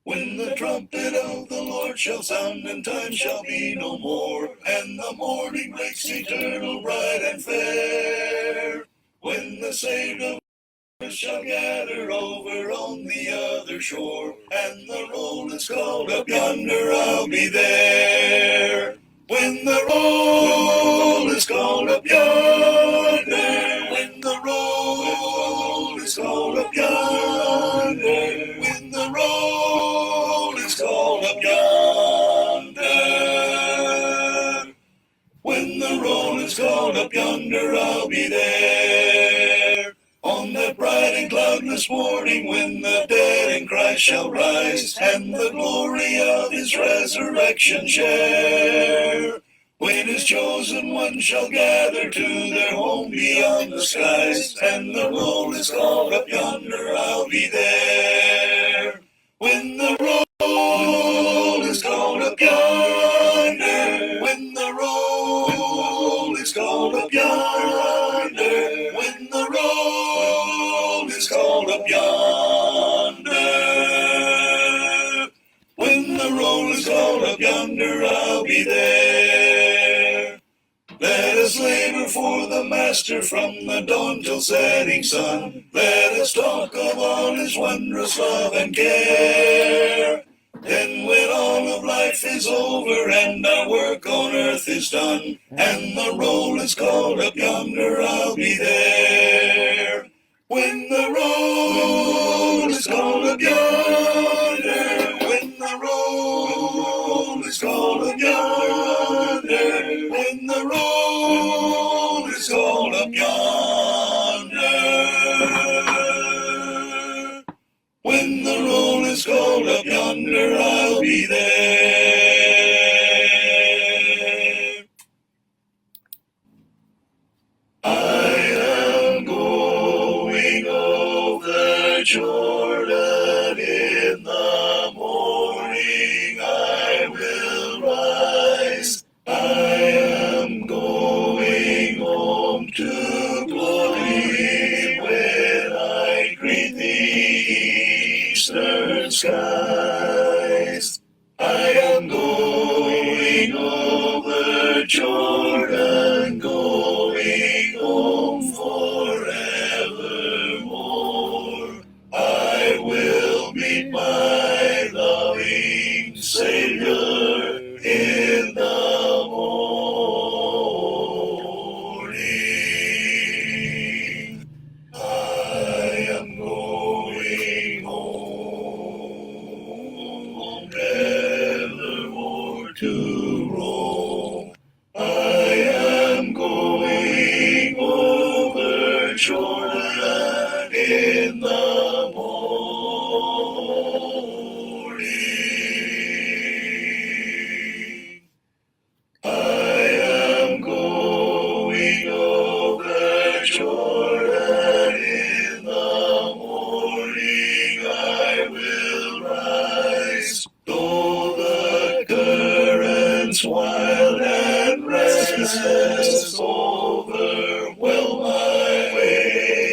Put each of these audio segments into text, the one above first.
When the trumpet of the Lord shall sound, and time shall be no more, and the morning breaks eternal, bright and fair. When the saved of earth shall gather over on the other shore, and the roll is called up yonder, I'll be there. When the roll is called up yonder, when the roll is called up yonder, when the roll is called up yonder, when the roll is called up yonder, I'll be there. On that bright and cloudless morning, when the dead in Christ shall rise, and the glory of his resurrection share. When his chosen ones shall gather to their home beyond the skies, and the roll is called up yonder, I'll be there. When the roll is called up yonder, when the roll is called up yonder, when the roll is called up yonder, when the roll is called up yonder, I'll be there. Let us labor for the Master from the dawn till setting sun. Let us talk of all his wondrous love and care. Then when all of life is over and our work on earth is done, and the roll is called up yonder, I'll be there. When the roll is called up yonder, when the roll is called up yonder, when the roll is called up yonder, when the roll is called up yonder, I'll be there. I am going over Jordan in the morning, I will rise. I am going home to glory when I greet the eastern skies. I am going over Jordan, going home forevermore. I will meet my loving Savior in the morning. I am going home, nevermore to roam. I am going over Jordan in the morning. I am going over Jordan in the morning, I will rise. Though the currents wild and restless overwhelm my way,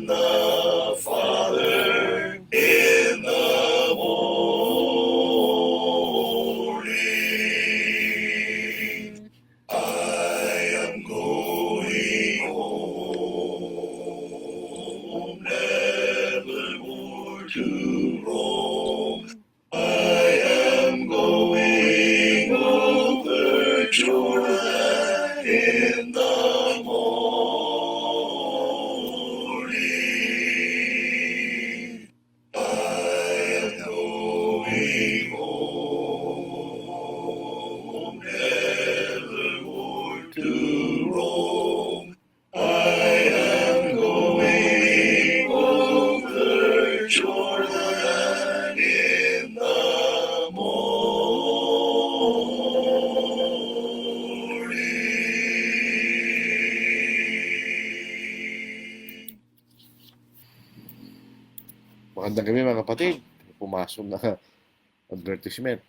and the Father in the morning. I am going home, nevermore to roam. I am going over Jordan in the morning. I am going home, nevermore to roam. I am going over Jordan in the morning. Magandang gabi mga kapatid. Pumasok na advertisement.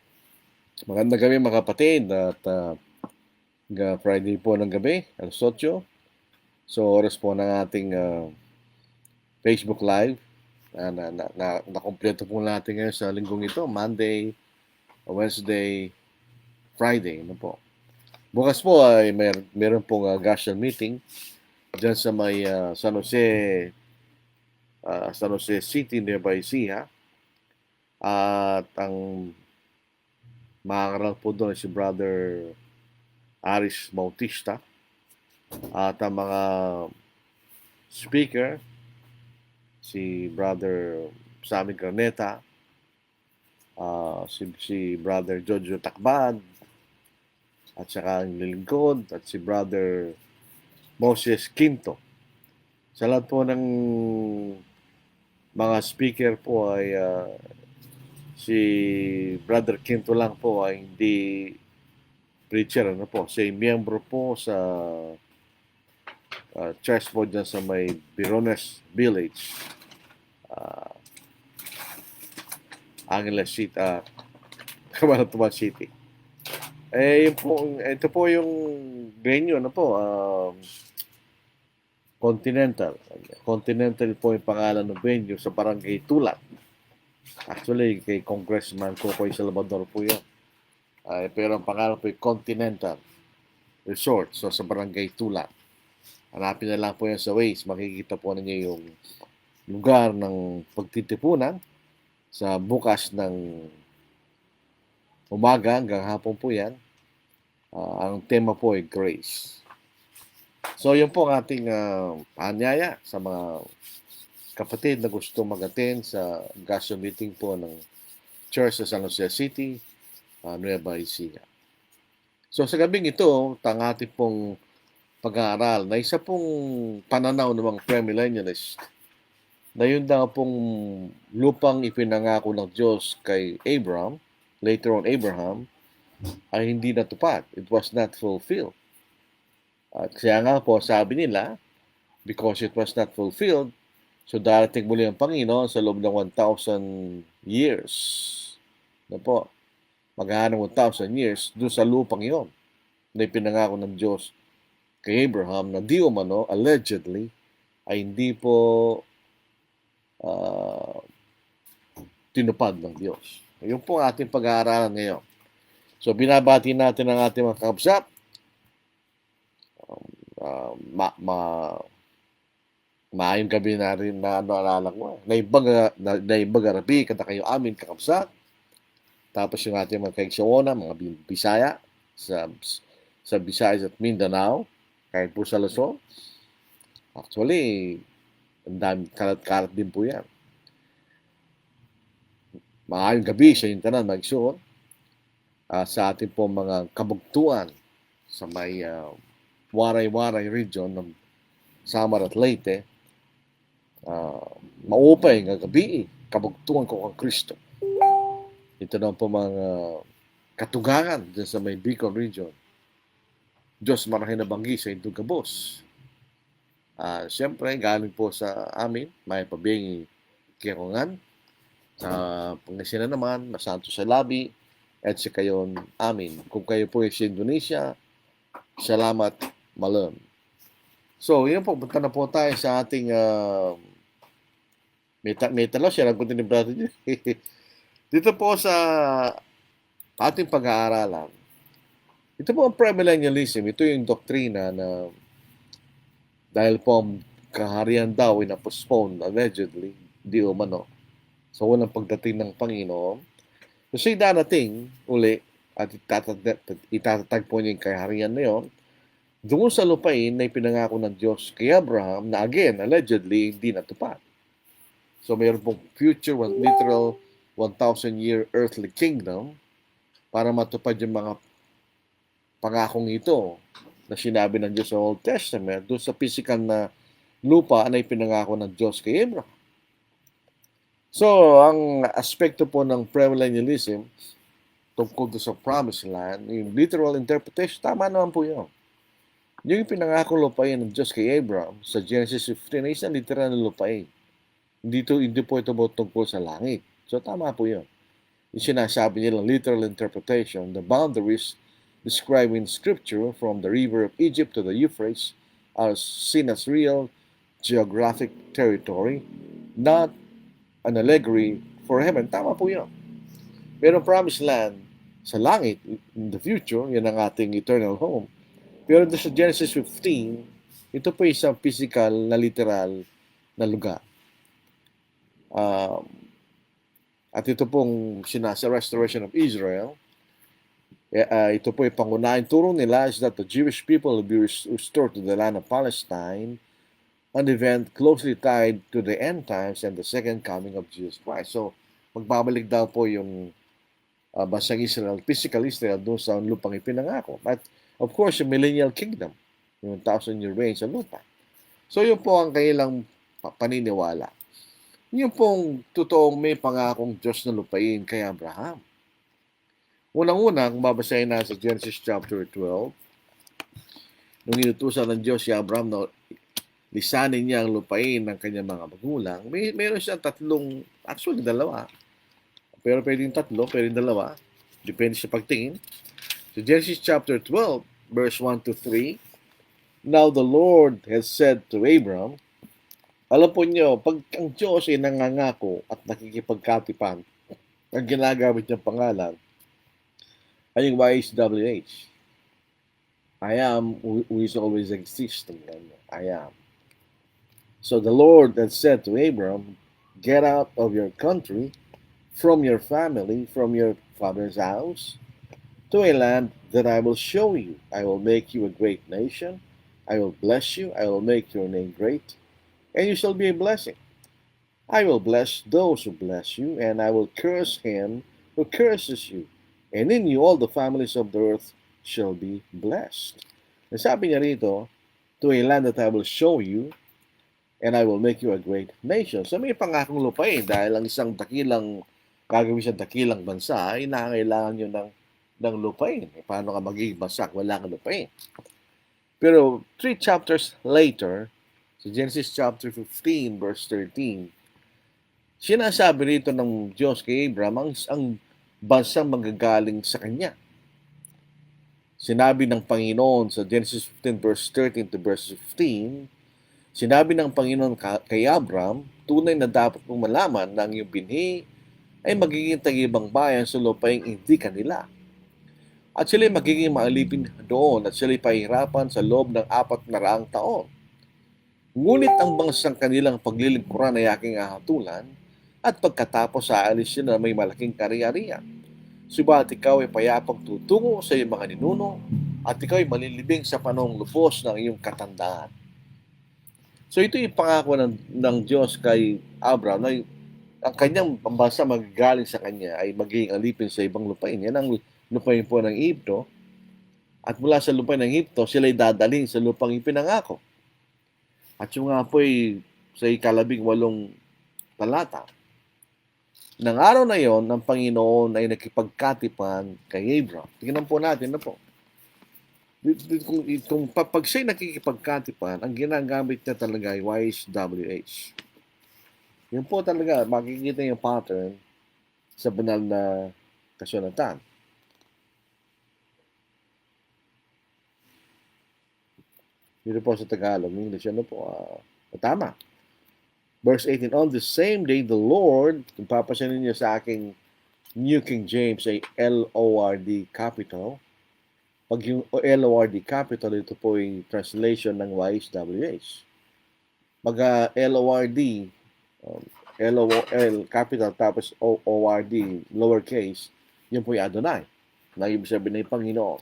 Magandang gabi mga kapatid at Friday po ng gabi, alas 8. So oras po ng ating Facebook Live. Nakompleto po natin ngayon sa linggong ito, Monday, Wednesday, Friday. Ano po. Bukas po ay meron pong Gashel meeting dyan sa may San Jose City nearby Siha. At ang makakaral po doon si Brother Aris Bautista at ang mga speaker si Brother Sammy Graneta, si Brother Jojo Takbad, at saka ang lilingkod, at si Brother Moses Quinto. Sa lahat po ng mga speaker po ay si Brother Quinto lang po ay hindi preacher, ano po, siya miyembro po sa church po dyan sa may Birones Village, Angeles City, Cabanatuan City. Ito po yung venue, ano po, Continental. Continental po yung pangalan ng venue sa Barangay Tulat. Actually, kay Congressman Cocoy Salvador po yun. Pero ang pangalan po yung Continental Resort. So, sa Barangay Tulat. Hanapin na lang po yan sa Waze. Makikita po ninyo yung lugar ng pagtitipunan sa bukas ng umaga hanggang hapon po yan. Ang tema po ay Grace. So, yun po ang ating paanyaya sa mga kapatid na gusto mag-attend sa Gashel meeting po ng Church sa San Jose City, Nueva Ecija. So, sa gabing ito, ang ating pong pag-aaral na isa pong pananaw ng mga premillennialist na yun daw pong lupang ipinangako ng Diyos kay Abraham, later on Abraham, ay hindi natupad. It was not fulfilled. At kaya nga po, sabi nila, because it was not fulfilled, so darating muli ang Panginoon sa loob ng 1,000 years. Na po, maghahanap 1,000 years doon sa lupang iyon na ipinangako ng Diyos kay Abraham na di umano, allegedly, ay hindi po tinupad ng Diyos. Yun po ang ating pag-aaralan ngayon. So, binabati natin ang ating mga kakabsat. Maayong gabi na rin na alala ko. Naibagarabi kada kayo amin kakabsat. Tapos yung ating mga kaigsawana, mga Bisaya, sa Visayas at Mindanao, kahit po sa Luzon. Actually, ang dami kalat-kalat din po yan. Maayong gabi sa yung tanan, magsuon. Sa ating po mga kabugtuan sa may Waray-Waray region ng Samar at Leyte, maupay nga gabi, kabugtuan ko ang Kristo. Ito na po mga katugangan dyan sa may Bicol region. Diyos marahin na banggi sa Indugabos. Siyempre, galing po sa amin, may pabingi kiyakungan. Sa Pangasinan naman, Masanto sa Labi, at sa kayon amin. Kung kayo po sa Indonesia, salamat malam. So, yun po, punta na po tayo sa ating May talo siya, nagpunta ni brother niya. Dito po sa ating pag-aaralan, ito po ang premillennialism. Ito yung doktrina na dahil po ang kaharian daw ay na-postpone allegedly, di umano, sa unang pagdating ng Panginoon. Kasi darating uli at itatatag po niya yung kaharian na yun doon sa lupain na ipinangako ng Diyos kay Abraham na again, allegedly, hindi natupad. So mayroon pong future, literal 1,000-year earthly kingdom para matupad yung mga pangakong ito na sinabi ng Diyos sa Old Testament doon sa physical na lupa na ipinangako ng Diyos kay Abraham. So, ang aspekto po ng premillennialism tungkol sa promised land, yung literal interpretation, tama naman po yun. Yung pinangako lupain ng Diyos kay Abraham sa Genesis 15 ay isang literal na lupain. Hindi po ito tungkol sa langit. So, tama po yun. Yung sinasabi nilang literal interpretation, the boundaries described in Scripture from the river of Egypt to the Euphrates are seen as real geographic territory, not an allegory for heaven. Tama po yun. Pero promised land sa langit, in the future, yan ang ating eternal home. Pero sa Genesis 15, ito po isang physical na literal na lugar. At ito pong sa restoration of Israel, ito po yung pangunahing turo nila is that the Jewish people will be restored to the land of Palestine, an event closely tied to the end times and the second coming of Jesus Christ. So, magbabalik daw po yung bansang Israel, physical Israel, doon sa lupang ipinangako. At of course, yung millennial kingdom, yung 1,000-year reign sa lupa. So, yun po ang kailang paniniwala. Yun pong totoong may pangakong Diyos na lupain kay Abraham. Unang-una, kung babasahin na sa Genesis chapter 12, nung inutusan ng Diyos si Abraham na lisanin niya ang lupain ng kanyang mga magulang, mayroon siyang actually dalawa. Pero pwedeng tatlo, pwedeng dalawa. Depende sa pagtingin. So Genesis chapter 12, verse 1 to 3, Now the Lord has said to Abram, alam po niyo, pag ang Diyos ay nangangako at nakikipagkatipan, ang ginagamit niyang pangalan ay yung YHWH. I am who is always existing. I am. So the Lord had said to Abram, get out of your country, from your family, from your father's house, to a land that I will show you. I will make you a great nation. I will bless you. I will make your name great, and you shall be a blessing. I will bless those who bless you, and I will curse him who curses you. And in you all the families of the earth shall be blessed. Sabi niya rito, to a land that I will show you, and I will make you a great nation. So may pangakong lupain dahil ang isang gagawin siyang dakilang bansa, ay nangangailangan nyo ng lupain. Paano ka magiging bansa kung wala kang lupain? Pero 3 chapters later, sa Genesis chapter 15, verse 13, sinasabi rito ng Diyos kay Abraham ang bansang magagaling sa kanya. Sinabi ng Panginoon sa Genesis 15, verse 13 to verse 15, sinabi ng Panginoon kay Abraham, tunay na dapat mong malaman na ang iyong binhi ay magiging tagibang bayan sa lupaing hindi kanila. At sila'y magiging maalipin doon at sila'y pahirapan sa loob ng 400 taon. Ngunit ang bansang kanilang paglilingkuran ay aking ahatulan, at pagkatapos aalis sila may malaking kari-arian. Subalit ikaw ay payapang tutungo sa iyong mga ninuno, at ikaw ay malilibing sa panahong lubos ng iyong katandaan. So ito yung pangako ng Diyos kay Abraham na ang kanyang bansa magagaling sa kanya ay magiging alipin sa ibang lupain. Yan ang lupain po ng Egypto. At mula sa lupain ng Egypto, sila ay dadaling sa lupang ipinangako. At yung nga po ay sa ika-18 talata. Nang araw na yon, ng Panginoon ay nakipagkatipan kay Abraham. Tingnan po natin na po. Kung pag siya'y nakikipagkatipan, ang ginagamit niya talaga ay YHWH. Yun po talaga, makikita yung pattern sa banal na kasulatan. Dito po sa Tagalog, English, ano po, tama. Verse 18, on the same day, the Lord, kung papasanin niyo sa aking New King James ay L-O-R-D capital. Pag yung L-O-R-D capital, ito po yung translation ng YHWH. Pag L-O-R-D, L-O-L capital tapos O-O-R-D lowercase, yun po yung Adonai. Na ibig sabihin ng Panginoon.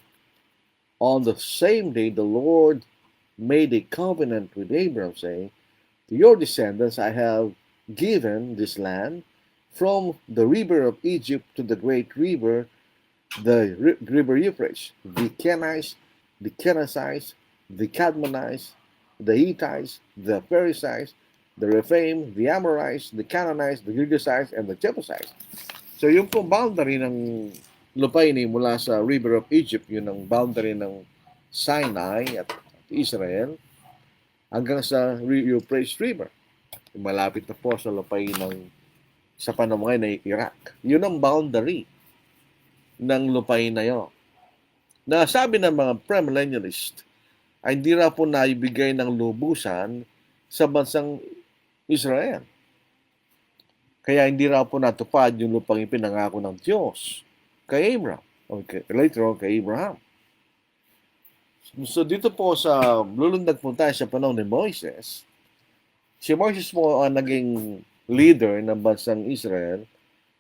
On the same day, the Lord made a covenant with Abraham, saying, to your descendants I have given this land, from the river of Egypt to the great river, the river Euphrates, the Kenites, the Kenizzites, the Cadmonites, the Hittites, the Perizzites, the Rephaim, the Amorites, the Canaanites, the Girgasites, and the Jebusites. So yung po boundary ng lupain mula sa river of Egypt, yun ang boundary ng Sinai at Israel, hanggang sa Euphrates River. Malapit na po sa lupain ng sa panahon ng Iraq. Yun ang boundary ng lupain na yun. Na sabi ng mga premillennialist ay hindi na po naibigay ng lubusan sa bansang Israel. Kaya hindi na po natupad yung lupang ipinangako ng Diyos kay Abraham. Okay, later on kay Abraham. So dito po sa lulundag po tayo sa panahon ni Moises. Si Moises po ang naging leader ng bansang Israel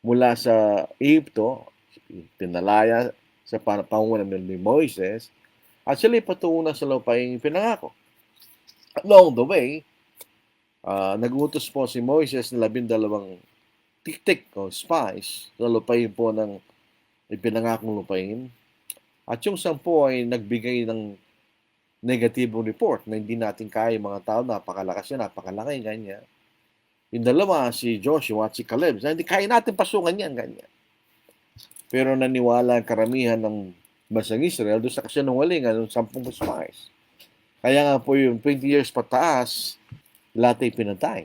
mula sa Egypto, pinalaya sa pangunan ni Moises, at sila patungo na sa lupaing pinangako. Along the way, nag-utos po si Moises na 12 tik-tik o spies sa lupain po ng ipinangakong lupain. At yung 10 ay nagbigay ng negatibong report na hindi natin kaya yung mga tao, napakalakas yan, napakalaki, ganyan. Yung dalawa, si Joshua at si Caleb, hindi kaya natin pasukan yan, ganyan. Pero naniwala ang karamihan ng bansang Israel doon sa kasinungalingan ng 10 spies. Kaya nga po yung 20 years pataas, lahat ay pinatay.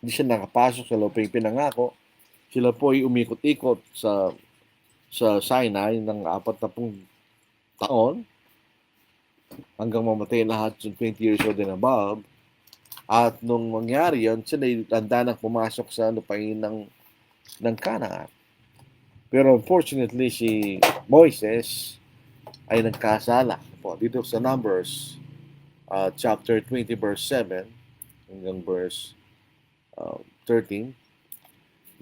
Hindi siya nakapasok sa lupang pinangako. Sila po ay umikot-ikot sa Sinai ng 40 taon hanggang mamatay lahat yung 20 years old and above. At nung mangyari yun, sila handa nang pumasok sa lupain ng Canaan. Pero unfortunately, si Moises ay nagkasala po dito sa Numbers chapter 20 verse 7 hanggang verse 13.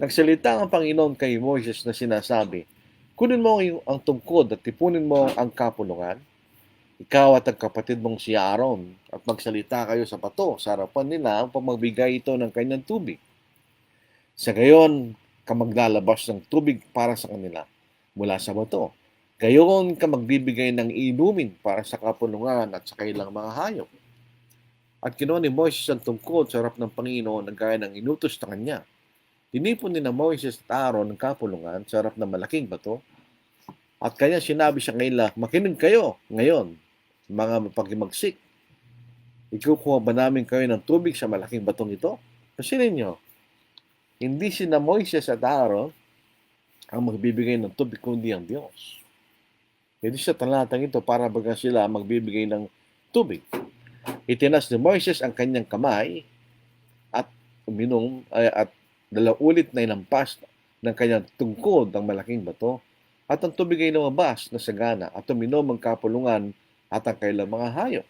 Nagsalita ang Panginoon kay Moises na sinasabi, kunin mo ang tungkod at tipunin mo ang kapulungan, ikaw at ang kapatid mong si Aaron, at magsalita kayo sa bato sa harapan nila upang magbigay ito ng kanyang tubig. Sa gayon, ka maglalabas ng tubig para sa kanila mula sa bato. Gayon ka magbibigay ng inumin para sa kapulungan at sa kailang mga hayop. At kinuha ni Moises ang tungkod sa harap ng Panginoon na gaya ng inutos na kanya. Tinipon ni na Moises at Aaron ng kapulungan sa harap ng malaking bato. At kanya sinabi sa kanila, makinig kayo ngayon, mga mapaghimagsik. Ikukuha ba namin kayo ng tubig sa malaking batong ito? Kasi ninyo, hindi sina Moises at Aaron ang magbibigay ng tubig kundi ang Diyos. Hindi sa talatang ito para baga sila magbibigay ng tubig. Itinas ni Moises ang kanyang kamay at uminom at dalawulit na inampas ng kanyang tungkod ang malaking bato at ang tubig ay lumabas na sagana at uminom ang kapulungan at ang kailang mga hayop.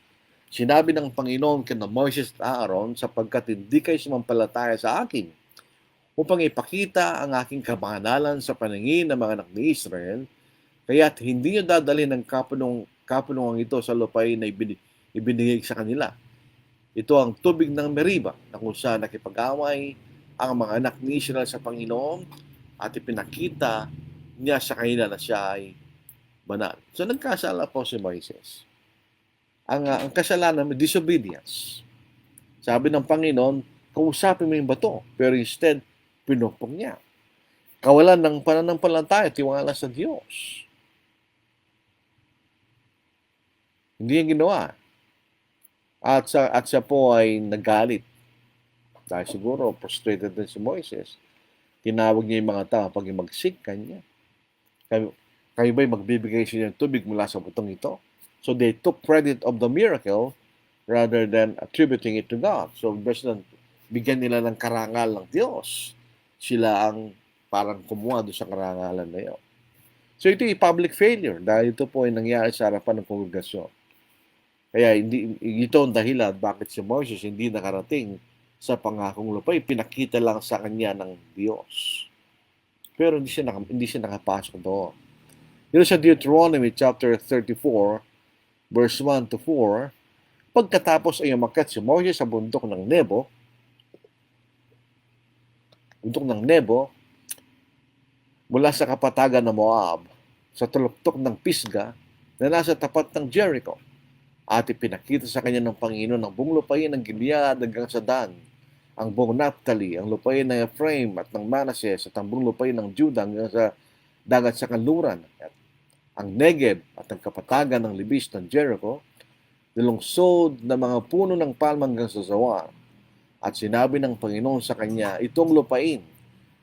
Sinabi ng Panginoon kina Moises at Aaron, sapagkat hindi kayo sumampalataya sa akin, upang ipakita ang aking kamahanalan sa paningin ng mga anak ni Israel, kaya't hindi nyo dadalhin ng kapulungan ito sa lupain na ibinigay sa kanila. Ito ang tubig ng Meriba, na kung saan nakipag-away ang mga anak ni Israel sa Panginoon at ipinakita niya sa kanila na siya ay banal. So nagkasala po si Moises. Ang kasalanan, disobedience. Sabi ng Panginoon, kausapin mo yung bato, pero instead, pinupong niya. Kawalan ng pananampalataya, tiwala sa Diyos. Hindi yung ginawa. At siya po ay nagalit. Dahil siguro, frustrated din si Moises. Tinawag niya yung mga tao pag magsik kanya. Kayo ba'y magbibigay siya ng tubig mula sa butong ito? So they took credit of the miracle rather than attributing it to God. So bigyan nila ng karangal ng Diyos. Sila ang parang kumuha doon sa karangalan na yun. So ito ay public failure dahil ito po ay nangyari sa harapan ng kongregasyon. Kaya ito ang dahilan bakit si Moses hindi nakarating sa pangakong lupa. Pinakita lang sa kanya ng Diyos. Pero hindi siya nakapasok doon. Dito sa Deuteronomy chapter 34, verse 1 to 4, pagkatapos ay umakyat si Moses sa bundok ng Nebo, mula sa kapatagan ng Moab, sa tuluktok ng Pisga, na nasa tapat ng Jericho. At ipinakita sa kanya ng Panginoon ang buong lupain ng Gilead hanggang sa Dan, ang buong Naphtali, ang lupain ng Ephraim at ng Manasseh, at ang buong lupain ng Judah hanggang sa dagat sa kanluran, at ang Negev at ang kapatagan ng libis ng Jericho, nilungsod na mga puno ng palma hanggang sa Zawar. At sinabi ng Panginoon sa kanya, itong lupain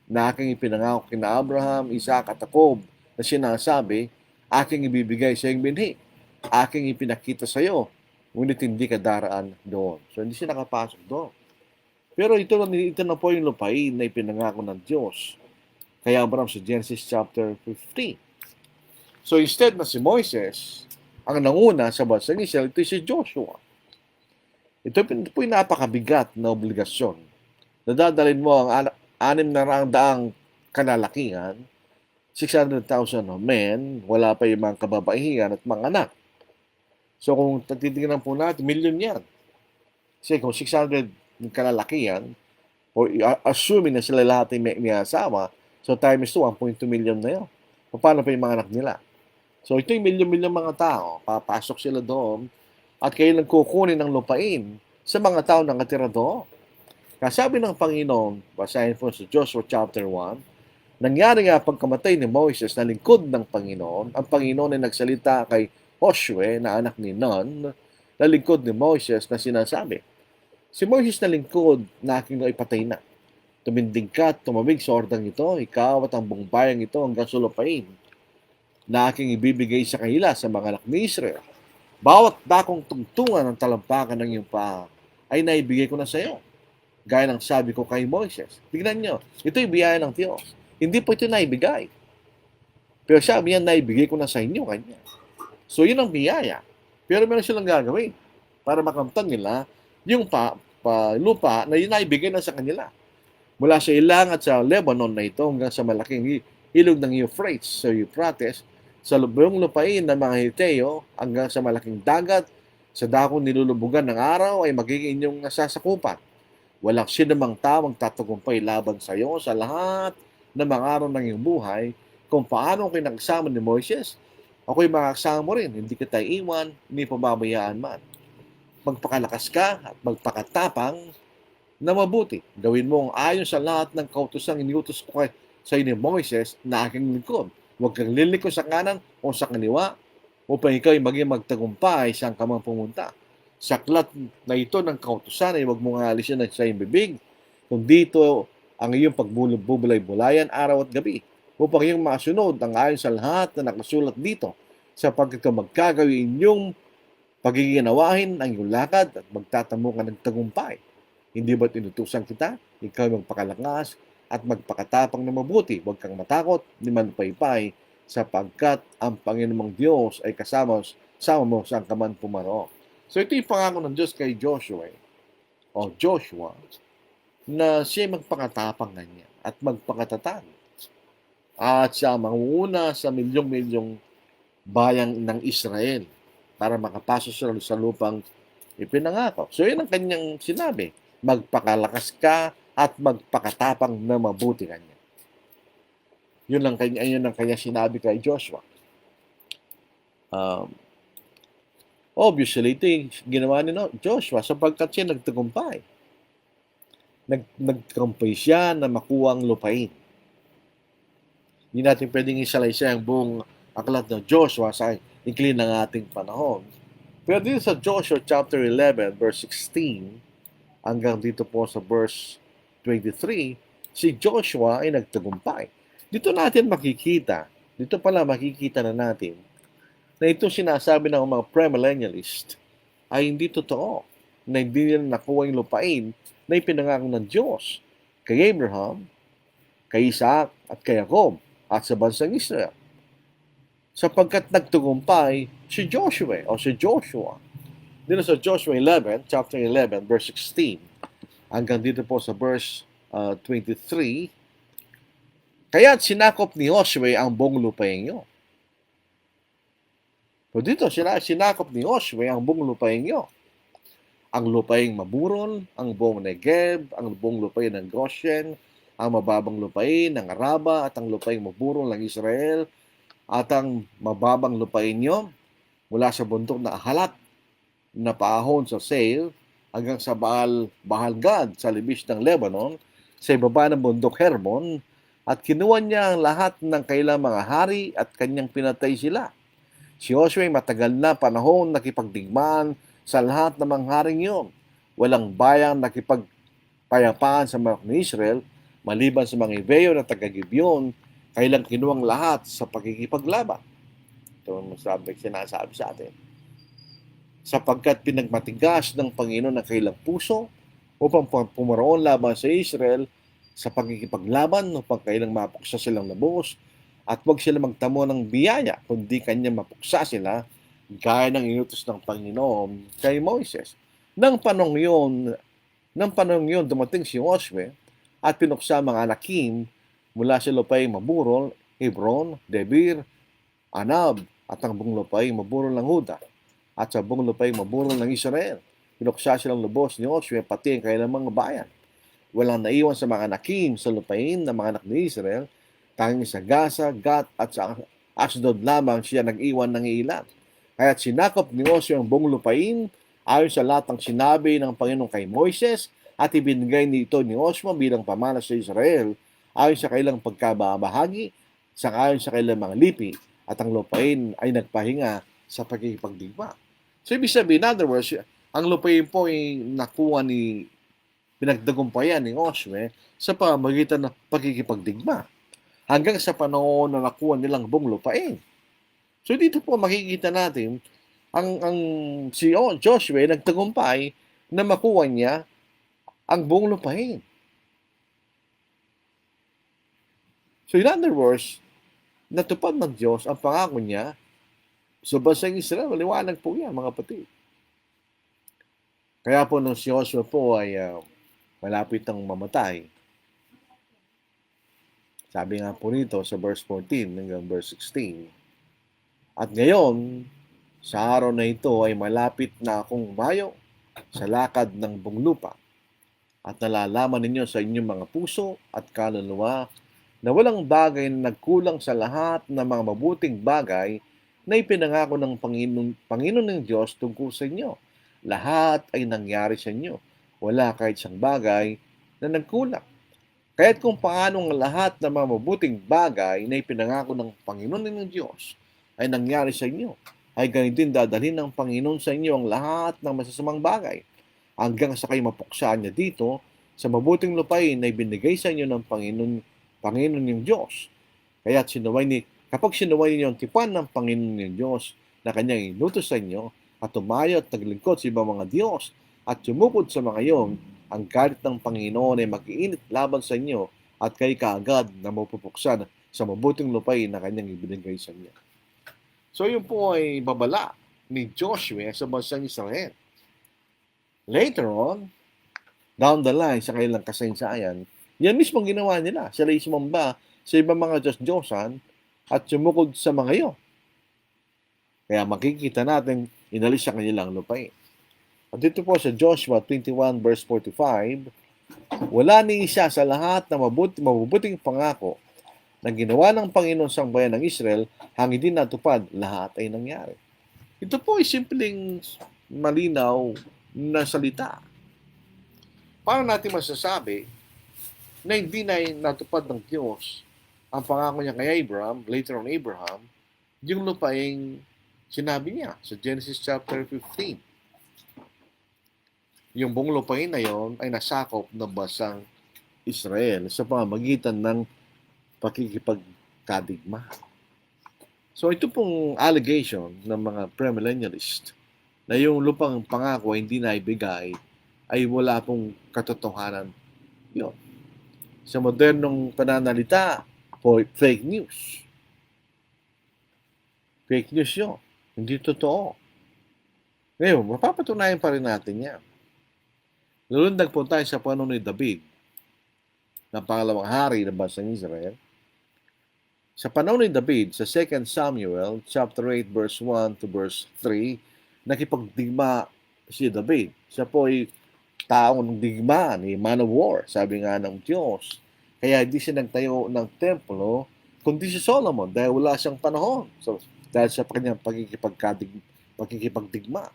na aking ipinangako kina Abraham, Isaac at Jacob, na sinasabi, aking ibibigay sa iyong binhi, aking ipinakita sa iyo, ngunit hindi ka daraan doon. So hindi siya nakapasok doon. Pero ito na po yung lupain na ipinangako ng Diyos. Kaya Abraham sa Genesis chapter 15. So instead na si Moises ang nanguna sa bansang Israel, ito si Joshua. Ito po yung napakabigat na obligasyon. Nadadalhin mo ang 600,000 kanalakihan, 600,000 men, wala pa yung mga kababaihan at mga anak. So kung titingnan po natin, milyon yan. Kasi kung 600 kalalakihan, or assuming na sila lahat ay may asawa, so times 2, 1.2 million na yun. Paano pa yung mga anak nila? So ito yung milyon-milyon mga tao, papasok sila doon, at kayo lang kukunin ng lupain sa mga tao na nakatira doon. Kasabi ng Panginoon, basahin po sa Joshua chapter 1, nangyari nga pagkamatay ni Moses na lingkod ng Panginoon, ang Panginoon ay nagsalita kay Joshua na anak ni Nun, na lingkod ni Moses na sinasabi, si Moses na lingkod na aking ipatay na. Tumindig ka at tumawig sa ordang ito, ikaw at ang buong bayang ito hanggang sa lupain na aking ibibigay sa kanila sa mga anak ni Israel. Bawat dakong tungtungan ng talampakan ng iyong paa ay naibigay ko na sa iyo. Gaya ng sabi ko kay Moises. Tignan nyo, ito'y biyaya ng Diyos. Hindi po ito naibigay. Pero sabi niya, naibigay ko na sa inyo kanya. So yun ang biyaya. Pero meron silang gagawin para makamtan nila yung lupa na yun naibigay na sa kanila. Mula sa ilang at sa Lebanon na ito hanggang sa malaking ilog ng Euphrates, sa Euphrates, sa buong lupain ng mga Hiteo hanggang sa malaking dagat, sa dakong nilulubugan ng araw ay magiging inyong nasasakupan. Walang sinumang tawang tatagumpay laban sa iyo sa lahat ng mga araw ng iyong buhay. Kung paano kayo nagsama ni Moises, ako'y makakasama mo rin. Hindi kita iwan, hindi pababayaan man. Magpakalakas ka at magpakatapang na mabuti. Gawin mo ang ayon sa lahat ng kautusang iniutos ko sa ni Moises na aking lingkod. Huwag kang liliko sa kanan o sa kaliwa upang ikaw ay maging magtagumpay saan ka man pumunta. Sa aklat na ito ng kautusan ay huwag mong alisin sa iyong bibig, kung dito ang iyong pagbubulay-bulayan araw at gabi, upang iyong masunod ang ayon sa lahat na nakasulat dito, sapagkat kung magkagawi inyong pagiginawahin ang iyong lakad at magtatamo ka ng tagumpay. Hindi ba't inutusan kita? Ikaw ay magpakalakas at magpakatapang na mabuti. Huwag kang matakot, di man paypay, sapagkat ang Panginoong Diyos ay kasama mo saan ka man pumaro. So ito yung pangako ng Diyos kay Joshua, na siya magpakatapang na niya at magpakatatag. At siya manguna sa milyong-milyong bayang ng Israel para makapasok sila sa lupang ipinangako. So yun ang kanyang sinabi, magpakalakas ka at magpakatapang na mabuti kanya. Yun ang kanya sinabi kay Joshua. Obviously, ito yung ginawa ni Joshua sapagkat siya nagtagumpay. Nagtagumpay siya na makuha ang lupain. Hindi natin pwedeng isalaysay ang buong aklat ng Joshua sa ikli ng ating panahon. Pero dito sa Joshua chapter 11, verse 16, hanggang dito po sa verse 23, si Joshua ay nagtagumpay. Dito pala makikita na natin na ito sinasabi ng mga premillennialist ay hindi totoo, na hindi nila nakuha yung lupain na ipinangako ng Diyos kay Abraham, kay Isaac at kay Jacob at sa bansang Israel. Sapagkat nagtagumpay si Joshua o si Joshua. Dito sa Joshua 11, chapter 11, verse 16, hanggang dito po sa verse 23, kaya't sinakop ni Joshua ang buong lupain niyo. So dito, sinakop ni Joshua ang buong lupain niyo. Ang lupaing maburol, ang buong Negev, ang buong lupain ng Goshen, ang mababang lupain ng Araba, at ang lupaing maburol ng Israel, at ang mababang lupain niyo mula sa bundok na Ahalat na paahon sa Seir hanggang sa Baal-Gad sa libis ng Lebanon, sa ibaba ng bundok Hermon, at kinuha niya ang lahat ng kailang mga hari at kanyang pinatay sila. Si Joshua ay matagal na panahon nakipagdigmaan sa lahat ng mga haring iyon. Walang bayang nakipagpayapaan sa mga ni Israel, maliban sa mga Ibeo na taga-Gibeon, kailang kinuwang lahat sa pagkikipaglaban. Ito ang sinasabi sa atin. Sapagkat pinagmatigas ng Panginoon ang kailang puso upang pumaroon laban sa Israel sa pagkikipaglaban upang kailang mapuksa silang labos at huwag sila magtamo ng biyaya kundi kanya mapuksa sila gaya ng inutos ng Panginoon kay Moises. Nang panong yun, dumating si Joshua at pinuksa mga Anakim mula sa lupay maburol, Hebron, Debir, Anab, at ang buong lupay maburol ng Huda, at sa buong lupay maburol ng Israel. Pinuksa silang lubos ni Joshua pati ang kailang mga bayan. Walang naiwan sa mga Anakim sa lupain ng mga anak ni Israel, tanging sa Gaza, Gat, at sa Asdod lamang siya nag-iwan ng ilan. Kaya't sinakop ni Joshua ang buong lupain ayon sa lahat ng sinabi ng Panginoon kay Moises at ibinigay nito ni Joshua bilang pamana sa Israel ayon sa kailang pagkabahagi ayon sa kailang mga lipi at ang lupain ay nagpahinga sa pagkikipagdigma. So ibig sabihin, in other words, ang lupain po ay nakuha pinagdagumpayan ni Joshua sa pamamagitan ng pagkikipagdigma hanggang sa panahon na nakuha nilang buong lupain. So dito po makikita natin si Joshua nagtagumpay na makuha niya ang buong lupain. So in other words, natupad ng Diyos ang pangako niya sa bansang Israel. Maliwanag po yan, mga kapatid. Kaya po nung si Joshua po ay malapit ng mamatay, sabi nga po nito sa verse 14 hanggang verse 16, at ngayon, sa araw na ito ay malapit na akong umayo sa lakad ng buong lupa at nalalaman ninyo sa inyong mga puso at kaluluwa na walang bagay na nagkulang sa lahat ng mga mabuting bagay na ipinangako ng Panginoon ng Diyos tungkol sa inyo. Lahat ay nangyari sa inyo. Wala kahit isang bagay na nagkulang. Kaya't kung paanong lahat ng mga mabuting bagay na ipinangako ng Panginoon ng Diyos ay nangyari sa inyo, ay ganito din dadalhin ng Panginoon sa inyo ang lahat ng masasamang bagay hanggang sa kayo mapuksaan niya dito sa mabuting lupain na ibinigay sa inyo ng Panginoon yung Diyos. Kaya kapag sinuway ninyo ang tipan ng Panginoon yung Diyos na kanyang inutos sa inyo at tumayo at naglingkod sa ibang mga Diyos at sumukod sa mga iyon, ang galit ng Panginoon ay mag-iinit laban sa inyo at kayo kaagad na mapupuksan sa mabuting lupain na kanyang ibinigay sa inyo. So yun po ay babala ni Joshua sa bansang Israel. Later on, down the line sa kailang kasaysayan, yan mismo ginawa nila. Sila sumamba sa ibang mga Diyos-Diyosan at sumukod sa mga iyo. Kaya makikita natin, inalis sa kanilang lupain. At dito po sa Joshua 21 verse 45, wala ni isa sa lahat na mabubuting pangako na ginawa ng Panginoon sa bayan ng Israel, hanggang hindi natupad, lahat ay nangyari. Ito po ay simpleng malinaw na salita. Paano natin masasabi na hindi na natupad ng Diyos ang pangako niya kay Abraham, later on Abraham, yung lupaing sinabi niya sa Genesis chapter 15. Yung buong lupain na yon ay nasakop ng bansang Israel sa pamamagitan ng pakikipagkadigma. So ito pong allegation ng mga premillennialist na yung lupang pangako ay hindi na ibigay ay wala pong katotohanan yun. Sa modernong pananalita, fake news. Fake news yun. Hindi totoo. Ngayon, mapapatunayan pa rin natin yan. Lulundag po tayo sa panahon ni David, na pangalawang hari ng bansang Israel. Sa panahon ni David, sa 2 Samuel, chapter 8, verse 1 to verse 3, nakipagdigma si David. Siya po ay taong digma, ni man of war, sabi nga ng Diyos. Kaya hindi siya nagtayo ng templo, kundi si Solomon, dahil wala siyang panahon. So, dahil sa kanyang pagkikipagdigma.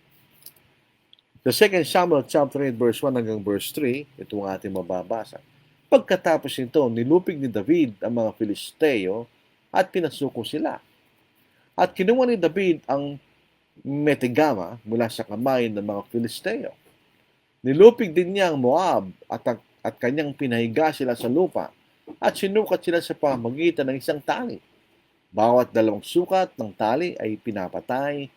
Sa 2 Samuel chapter 8, verse 1 hanggang verse 3, ito ang ating mababasa. Pagkatapos nito, nilupig ni David ang mga Filisteo at pinasuko sila. At kinuha ni David ang Metegama mula sa kamay ng mga Filisteo. Nilupig din niya ang Moab at kanyang pinahiga sila sa lupa at sinukat sila sa pamamagitan ng isang tali. Bawat dalawang sukat ng tali ay pinapatay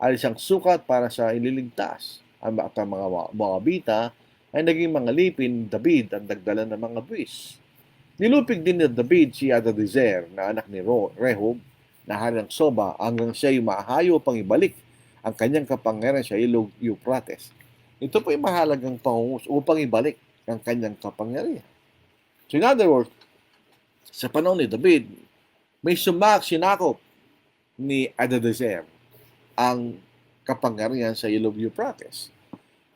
at isang sukat para sa ililigtas. At ang mga Moabita ay naging mga lipin David ang dagdalan ng mga buwis. Nilupig din ni David si Hadadezer na anak ni Rehob na hari ng Soba hanggang siya ay mahayo pang ibalik ang kanyang kapangyarihan sa ilog Euphrates. Ito po ay mahalagang pangungus upang ibalik ang kanyang kapangyarihan. So in other words, sa panahon ni David, may sinakop ni Hadadezer ang kapangyarihan sa ilog Euphrates.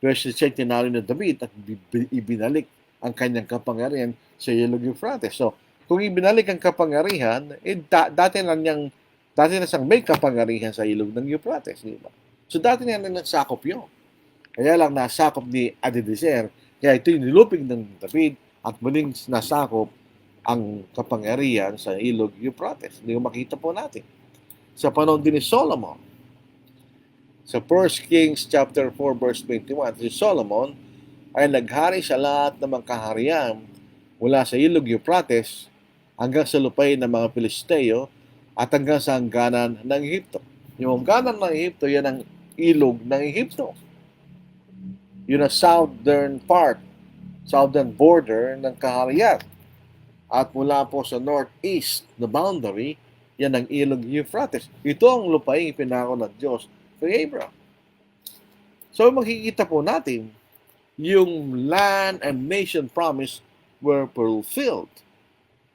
Pero siya tinalo ni David at ibinalik ang kanyang kapangyarihan sa ilog Euphrates. So, kung ibinalik ang kapangyarihan, dati na siyang may kapangyarihan sa ilog ng Euphrates, di ba? So, dati na nagsakop yun. Kaya lang nasakop ni Hadadezer, kaya ito'y nilupig ng David at muling nasakop ang kapangyarihan sa ilog Euphrates. Hindi ko makita po natin. Sa panahon din ni Solomon, sa 1 Kings chapter 4 verse 21, si Solomon ay naghari sa lahat ng mga kaharian mula sa ilog Euphrates hanggang sa lupain ng mga Filisteo at hanggang sa hangganan ng Ehipto. Yung hangganan ng Ehipto, yan ang ilog ng Ehipto. Yun ang southern border ng kaharian. At mula po sa northeast na boundary, yan ang ilog Euphrates. Ito ang lupain ipinako ng Diyos kay Abraham. So makikita po natin yung land and nation promise were fulfilled.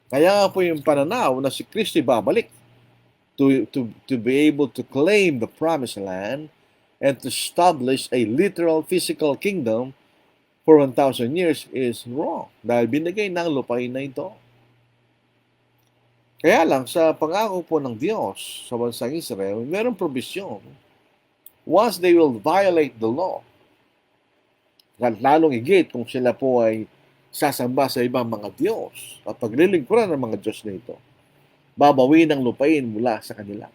Kaya po yung pananaw na si Kristo babalik to be able to claim the promised land and to establish a literal physical kingdom for 1,000 years is wrong dahil binigay ng lupain na ito. Kaya lang, sa pangako po ng Diyos sa bansang Israel, mayroong probisyon. Once they will violate the law, lalong higit kung sila po ay sasamba sa ibang mga Diyos at paglilingkuran ng mga Diyos na ito, babawin ang lupain mula sa kanila.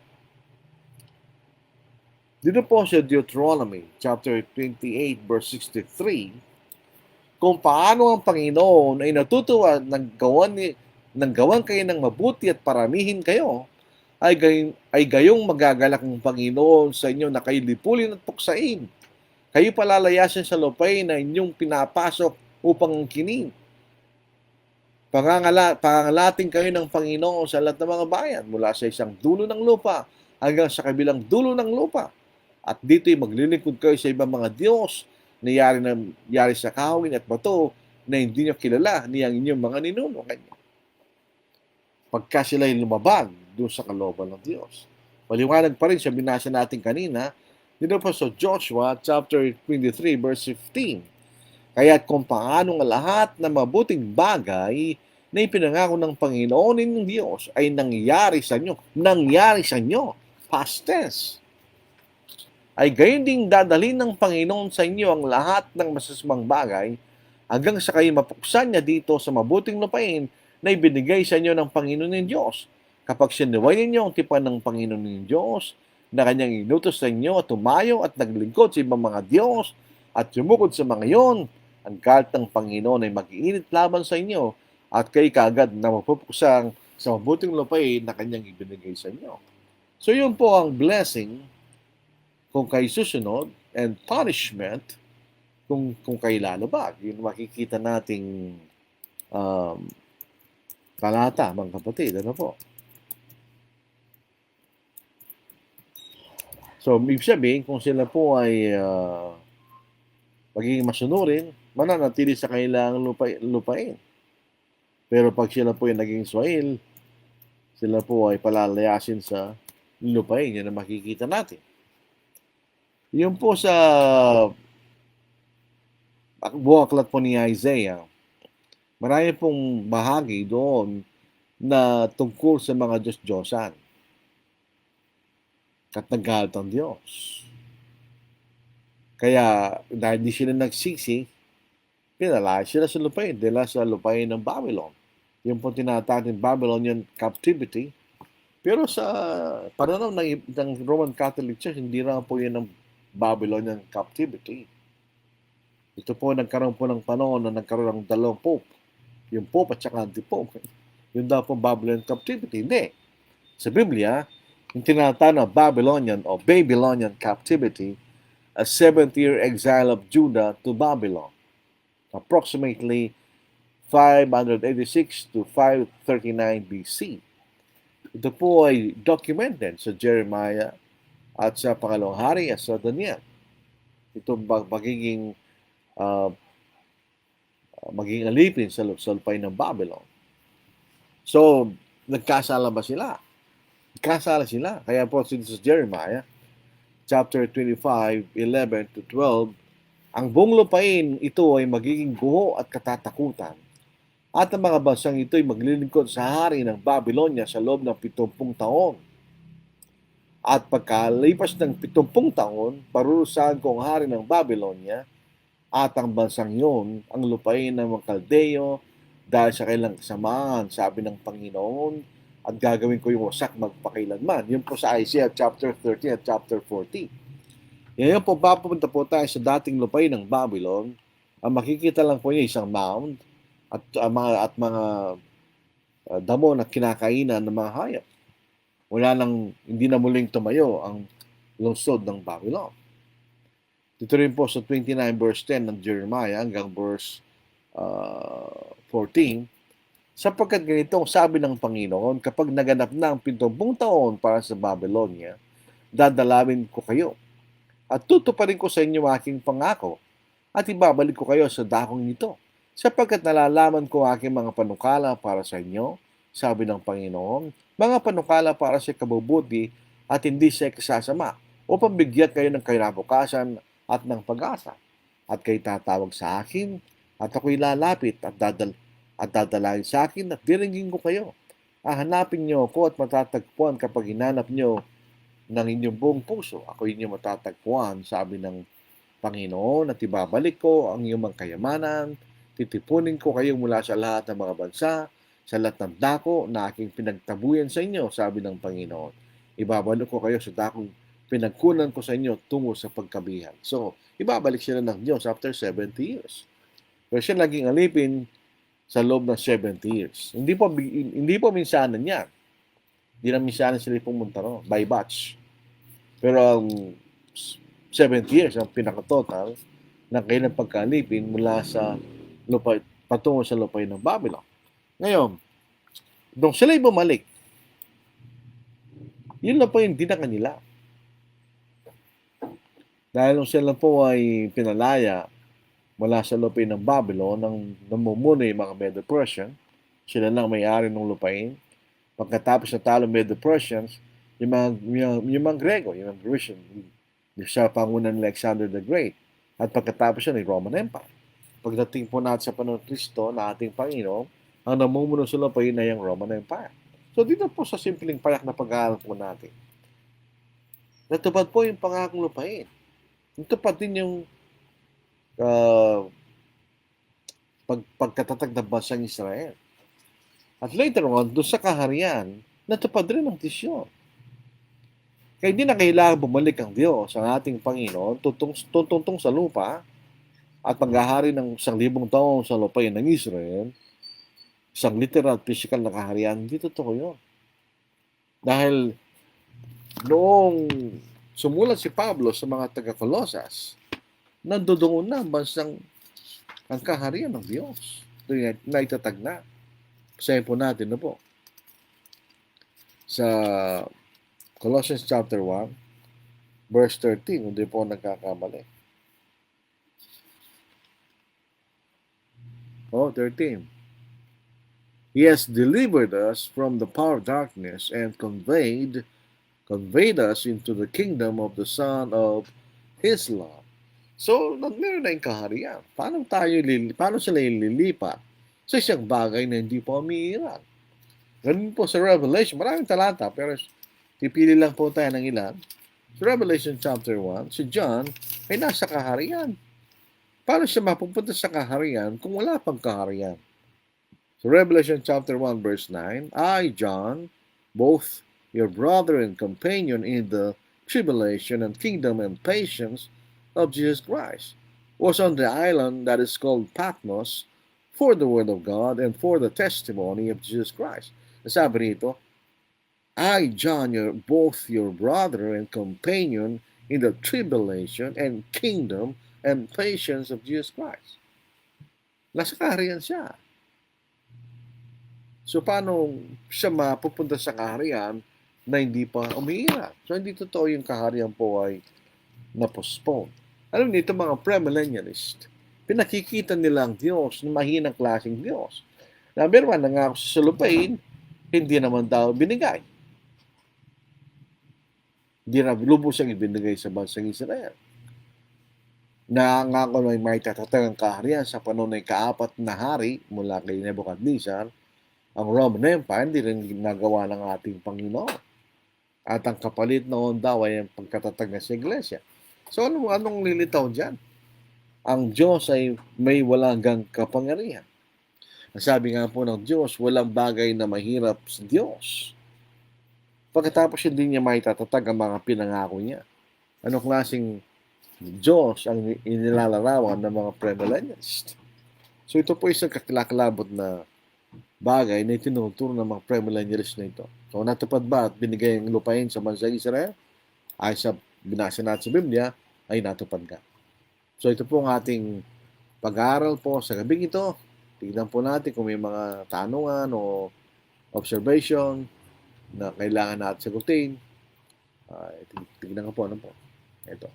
Dito po sa Deuteronomy chapter 28 verse 63, kung paano ang Panginoon ay natutuwa ng gawan kayo ng mabuti at paramihin kayo, ay gayong magagalak ng Panginoon sa inyo na kayo lipulin at puksain. Kayo palalayasin sa lupain na inyong pinapasok upang kinin. Pangangalating kayo ng Panginoon sa lahat ng mga bayan mula sa isang dulo ng lupa hanggang sa kabilang dulo ng lupa. At dito'y maglilingkod kayo sa ibang mga Diyos na yari sa kawin at bato na hindi nyo kilala niyang inyong mga ninuno kanya. Pagka sila'y lumabag doon sa kalooban ng Diyos. Maliwanag pa rin sa binasa natin kanina, dito po sa Joshua chapter 23 verse 15. Kaya't kung paano nga lahat ng mabuting bagay na ipinangako ng Panginoon ninyong Diyos ay nangyari sa inyo, past tense, ay gayon ding dadalhin ng Panginoon sa inyo ang lahat ng masasamang bagay hanggang sa kayo mapuksan niya dito sa mabuting lupain na ibinigay sa inyo ng Panginoon ng Diyos. Kapag sinuway ninyo ang tipan ng Panginoon ng Diyos na kanyang inutos sa inyo at tumayo at naglingkod sa ibang mga Diyos at sumukod sa mga iyon, ang galit ng Panginoon ay mag-iinit laban sa inyo at kayo kaagad na mapupuksan sa mabuting lupain na kanyang ibinigay sa inyo. So yun po ang blessing kung kayo susunod and punishment kung kailalabag. Yun makikita nating talata, mga kapatid. Ano po? So, ibig sabihin, kung sila po ay magiging masunurin, mananatili sa kailangang lupain. Pero pag sila po ay naging soil, sila po ay palalayasin sa lupain. Yan ang makikita natin. Yung po sa buong aklat po ni Isaiah, marami pong bahagi doon na tungkol sa mga Diyos-Diyosan at naggalit ang Diyos. Kaya dahil di sila nagsisi, pinalaya sila sa lupain, dila sa lupain ng Babylon. Yung po tinatawag ng Babylonian captivity. Pero sa pananaw ng Roman Catholic Church, hindi lang po yun ang Babylonian captivity. Ito po nagkaroon po ng panahon na nagkaroon ng dalawang pope. Yung pope at saka anti-pope. Yung daw po Babylonian captivity. Hindi. Sa Biblia, yung tinatawag na Babylonian o Babylonian captivity, a 7th-year exile of Judah to Babylon. Approximately 586 to 539 BC. Ito po ay documented sa Jeremiah at sa Pangalawang Hari at sa Daniel. Ito magiging alipin sa lupain ng Babylon. So, nagkasala ba sila? Nagkasala sila. Kaya po sa Jeremiah, chapter 25, 11 to 12, ang buong lupain ito ay magiging guho at katatakutan. At ang mga bansang ito ay maglilingkod sa hari ng Babylonia sa loob ng 70 taon. At pagkalipas ng 70 taon, parurusahan ko ang hari ng Babylonia at ang bansang yun, ang lupain ng mga Kaldeo, dahil sa kailang kasamaan, sabi ng Panginoon, at gagawin ko yung wasak magpakailanman. Yun po sa Isaiah chapter 13 at chapter 14. Ngayon po, papunta po tayo sa dating lupain ng Babylon. Ang makikita lang po niya isang mound at mga damo na kinakainan ng mga hayop. Hindi na muling tumayo ang lungsod ng Babylon. Dito rin po sa 29 verse 10 ng Jeremiah hanggang verse 14, sapagkat ganito ang sabi ng Panginoon, kapag naganap na ang 70 taon para sa Babylonia, dadalawin ko kayo at tutuparin ko sa inyo aking pangako at ibabalik ko kayo sa dakong ito, sapagkat nalalaman ko aking mga panukala para sa inyo, sabi ng Panginoon, mga panukala para sa kabubuti at hindi sa kasasama, upang bigyan kayo ng kinabukasan at ng pag-asa. At kayo tatawag sa akin, at ako'y lalapit at dadalangin sa akin at diringgin ko kayo. Hanapin niyo ako at matatagpuan kapag hinanap niyo ng inyong buong puso. Ako inyong matatagpuan, sabi ng Panginoon, at ibabalik ko ang iyong mga kayamanan, titipunin ko kayo mula sa lahat ng mga bansa, sa lahat ng dako na aking pinagtabuyan sa inyo, sabi ng Panginoon. Ibabalik ko kayo sa dakong pinagkunan ko sa inyo tungo sa pagkabihan. So, ibabalik sila ng Diyos after 70 years. Pero siya naging alipin sa loob ng 70 years. Hindi po minsanan yan. Hindi na minsanan sila pumunta ron, by batch. Pero ang 70 years, ang pinaka-total ng kailang pagkalipin mula sa lupa, patungo sa lupain ng Babylon. Ngayon, nung sila'y bumalik, yun na po yung dinaka nila. Dahil nung sila po ay pinalaya mula sa lupain ng Babylon, nang namumuno yung mga Medo-Persian, sila lang may-ari ng lupain. Pagkatapos na talo Medo-Persians, yung mga Grego, yung mga Grecian, sa pangunan ni Alexander the Great. At pagkatapos siya ng Roman Empire. Pagdating po natin sa panahon ng Kristo na ating Panginoon, ang namumuno sa lupain ay ang Roman Empire. So dito po sa simpleng payak na pag-aaral po natin, natupad po yung pangakong lupain. Natupad din yung pagkatatag ng bansang Israel. At later on, doon sa kaharian, natupad rin ang desisyon. Kaya hindi na kailangan bumalik ang Diyos, ang ating Panginoon, tuntong sa lupa at maghahari ng 1,000 taon sa lupain ng Israel, isang literal, physical na kaharian, hindi totoo yun. Dahil noong sumulat si Pablo sa mga taga-Colosas, nandoon na ang bansang ang kaharian ng Diyos. Ito yung naitatag na. Basahin po natin na po. Sa Colossians chapter 1, verse 13, hindi po nagkakamali. 13. He has delivered us from the power of darkness and conveyed us into the kingdom of the Son of His love. So, meron na yung kaharian. Paano sila ililipat sa isang bagay na hindi po umiiral? Ganun po sa Revelation. Maraming talata, pero pipili lang po tayo ng ilan. Sa Revelation chapter 1, si John ay nasa kaharian. Paano siya mapupunta sa kaharian kung wala pang kaharian? So Revelation chapter 1 verse 9, I, John, both your brother and companion in the tribulation and kingdom and patience of Jesus Christ, was on the island that is called Patmos for the word of God and for the testimony of Jesus Christ. Sabi rito, I, John, both your brother and companion in the tribulation and kingdom and patience of Jesus Christ. Nasa kaharian siya. So, paano siya mapupunta sa kaharian na hindi pa umiiral? So, hindi totoo yung kaharian po ay na-postpone. Alam niyo, ito mga premillennialist, pinakikita nila ang Diyos na mahinang klaseng Diyos. Number one, nangako sa lupain, hindi naman daw binigay. Hindi na lubos ang ibinigay sa bansang Israel. Nangako na may tatatag ang kaharian sa panahon ng kaapat na hari mula kay Nebuchadnezzar. Ang Roman Empire, hindi rin ginagawa ng ating Panginoon. At ang kapalit noon daw ay ang pagkatatag na sa iglesia. So, anong lilitaw dyan? Ang Diyos ay may walang kapangyarihan. Sabi nga po ng Diyos, walang bagay na mahirap sa Diyos. Pagkatapos hindi niya maitatatag ang mga pinangako niya. Anong klaseng Diyos ang inilalarawan ng mga premillennialist? So, ito po isang kakilakalabot na bagay na itinuturo ng mga premillennialist na ito. So, natupad ba at binigay ang lupain sa bansang Israel? Ay sa binasa natin sa Biblia, ay natupad ka. So, ito po ang ating pag-aaral po sa gabing ito. Tignan po natin kung may mga tanungan o observation na kailangan natin sagutin. Tignan ko po, ano po. Ito.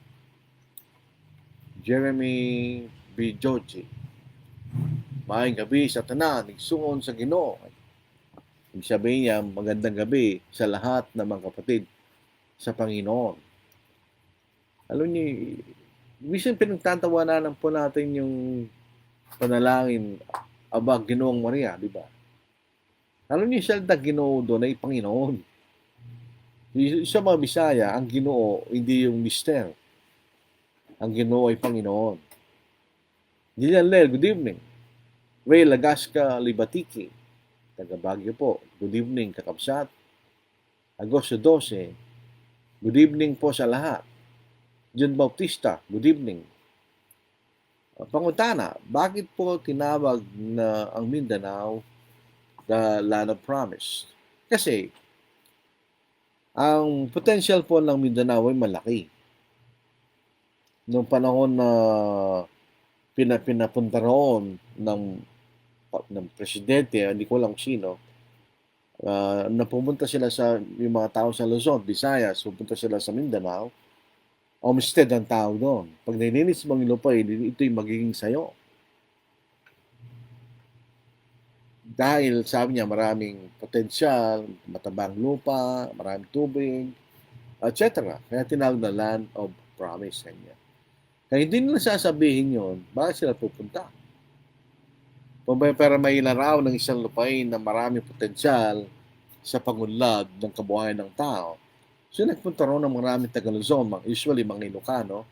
Jeremy B. Joji. Maayong gabi sa tanan, igsuon sa Ginoo. Ibig sabihin niya, magandang gabi sa lahat ng mga kapatid sa Panginoon. Alam niyo, minsan pinagtatawanan po natin yung panalangin, Aba, Ginoong Maria, di ba? Alam niyo, salita Ginoo doon ay Panginoon. Sa mga Bisaya, ang Ginoo, hindi yung mister. Ang Ginoo ay Panginoon. Gillian Lel, good evening. Ray Lagasca Libatiki, taga Baguio po. Good evening, kakabsat. Agosto 12, good evening po sa lahat. John Bautista, good evening. Pangutana, bakit po tinawag na ang Mindanao the Land of Promise? Kasi, ang potential po ng Mindanao ay malaki. Noong panahon na pinapunta roon ng presidente, hindi ko lang sino, na pumunta sila sa yung mga tao sa Luzon, Visayas, pupunta sila sa Mindanao, homestead ang tao doon. Pag nilinis mong lupain, ito'y magiging sayo. Dahil sabi niya maraming potensyal, matabang lupa, maraming tubig, etc. Kaya tinawag na Land of Promise niya. Kaya hindi nila sasabihin yun, bakit sila pupunta? Para may ilaraw ng isang lupain na maraming potensyal sa pangunlad ng kabuhayan ng tao. So nagpunta roon ng maraming taga-Luzon, usually mga Ilocano,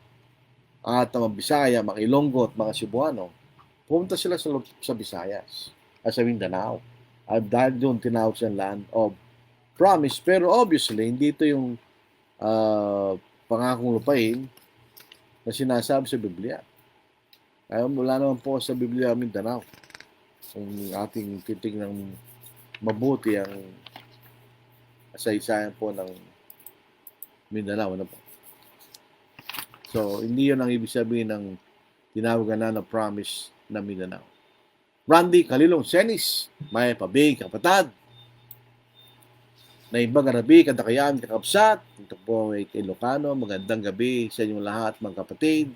at mga Bisaya, mga Ilonggo at mga Cebuano. Pumunta sila sa Visayas, sa Mindanao. At dahil doon tinawag siya Land of Promise. Pero obviously, hindi ito yung pangakong lupain na sinasabi sa Biblia. Kaya wala naman po sa Biblia Mindanao. Kung ating titignan mabuti ang kasaysayan po ng Mindanao. Ano po? So, hindi yun ang ibig sabihin ng tinawagan na ng promise na Mindanao. Randy Kalilong Senis, may pabing kapatad, na ibang Arabi, kadakayan, kakabsat. Ito po ay Ilocano. Magandang gabi sa inyong lahat, mga kapatid.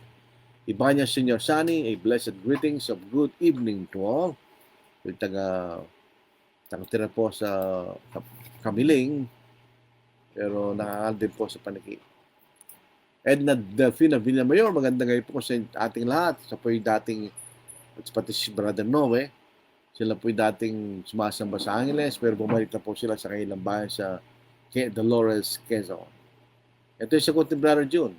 Ibanya Senior Sani, a blessed greetings of good evening to all. Yung taga-tira po sa Kamiling, pero nakakal din po sa Paniki. Edna Delfina Villamayor, magandang gabi po sa ating lahat. Sa po yung dating, pati si Brother Noe, sila po dating sumasamba sa Angeles, pero bumalik na po sila sa kanilang bayan sa Dolores, Quezon. Ito yung sagot ni Brother June.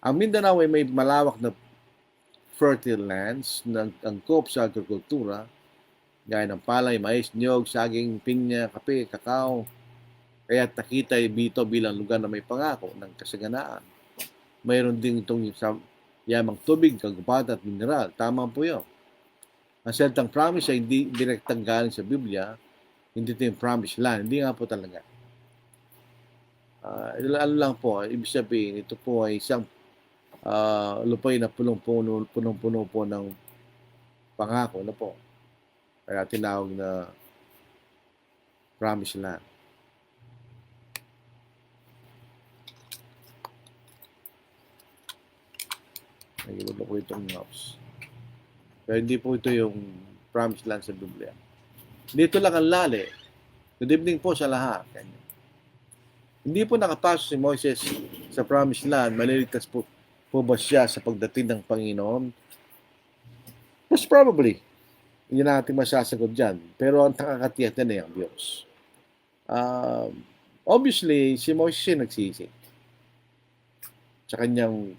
Ang Mindanao ay may malawak na fertile lands na angkop sa agrikultura, gaya ng palay, mais, niyog, saging, pinya, kape, kakao. Kaya nakita dito bilang lugar na may pangako ng kasaganaan. Mayroon din itong yamang tubig, kagubatan at mineral. Tama po yun. Ang salitang promise ay hindi direktang galing sa Biblia, hindi ito yung promise land. Hindi nga po talaga. Ano lang po, ibig sabihin, ito po ay isang lupay na punong-puno po ng pangako na po. Kaya tinawag na promise land. Nagigod po itong maps. Pero hindi po ito yung promised land sa Biblia. Dito lang ang lali. Good evening po sa lahat. Hindi po nakapasok si Moises sa promised land. Maliligtas po ba siya sa pagdating ng Panginoon? Most probably. Hindi natin masasagot dyan. Pero ang nakakatiyak na ay ang Diyos. Obviously, si Moises nagsisi sa kanyang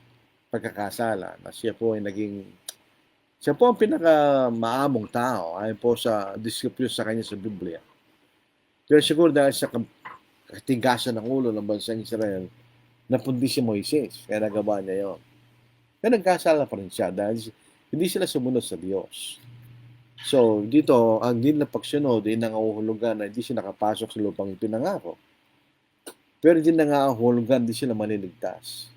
pagkakasala na siya po ang pinaka-maamong tao ayon po sa description sa kanya sa Biblia. Pero siguro dahil sa katigasan ng ulo ng bansang Israel, napundi si Moises, kaya nagawa niya yon. Kaya nagkasala pa rin siya dahil hindi sila sumunod sa Diyos. So, dito, ang din na pagsunod ay nangahulugan na hindi sila nakapasok sa lupang ipinangako. Pero din nangahulugan, hindi sila maniligtas.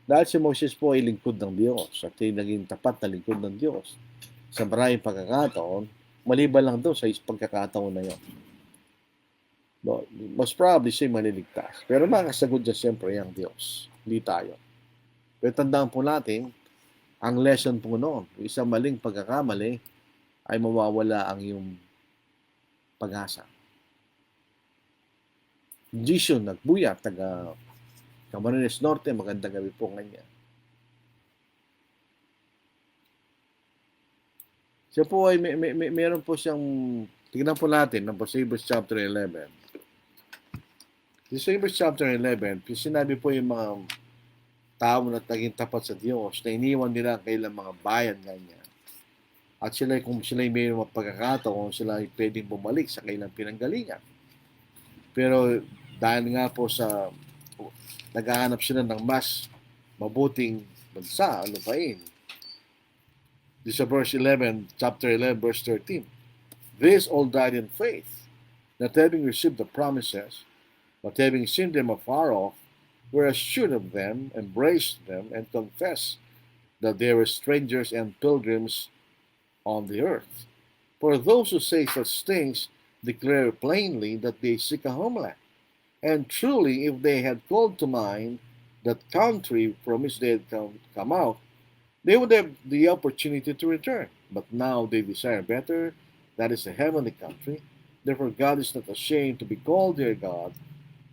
Dahil si Moses po ay lingkod ng Diyos at ay naging tapat na lingkod ng Diyos sa maraming pagkakataon, maliban lang doon sa pagkakataon na yun. Most probably siya maliligtas. Pero makasagot dyan siyempre ang Diyos, hindi tayo. Pero tandaan po natin, ang lesson po noon, isang maling pagkakamali ay mawawala ang iyong pag-asa. Jason Nagbuya, taga Camarines Norte, magandang gabi po kanya. Siya po ay meron po siyang, tignan po natin ng Hebrews chapter 11. Sa Hebrews chapter 11, sinabi po yung mga tao na naging tapat sa Diyos, na iniwan nila ang kailang mga bayan kanya. At sila, kung sila may mga pagkakataon, sila ay pwedeng bumalik sa kailang pinanggalingan. Pero dahil nga po sa naghahanap sila ng mas mabuting bansa, lupain. This is verse 11, chapter 11, verse 13. This all died in faith, not having received the promises, but having seen them afar off, were assured of them, embraced them, and confessed that they were strangers and pilgrims on the earth. For those who say such things declare plainly that they seek a homeland. And truly, if they had called to mind that country from which they had come out, they would have the opportunity to return. But now they desire better, that is a heavenly country. Therefore, God is not ashamed to be called their God,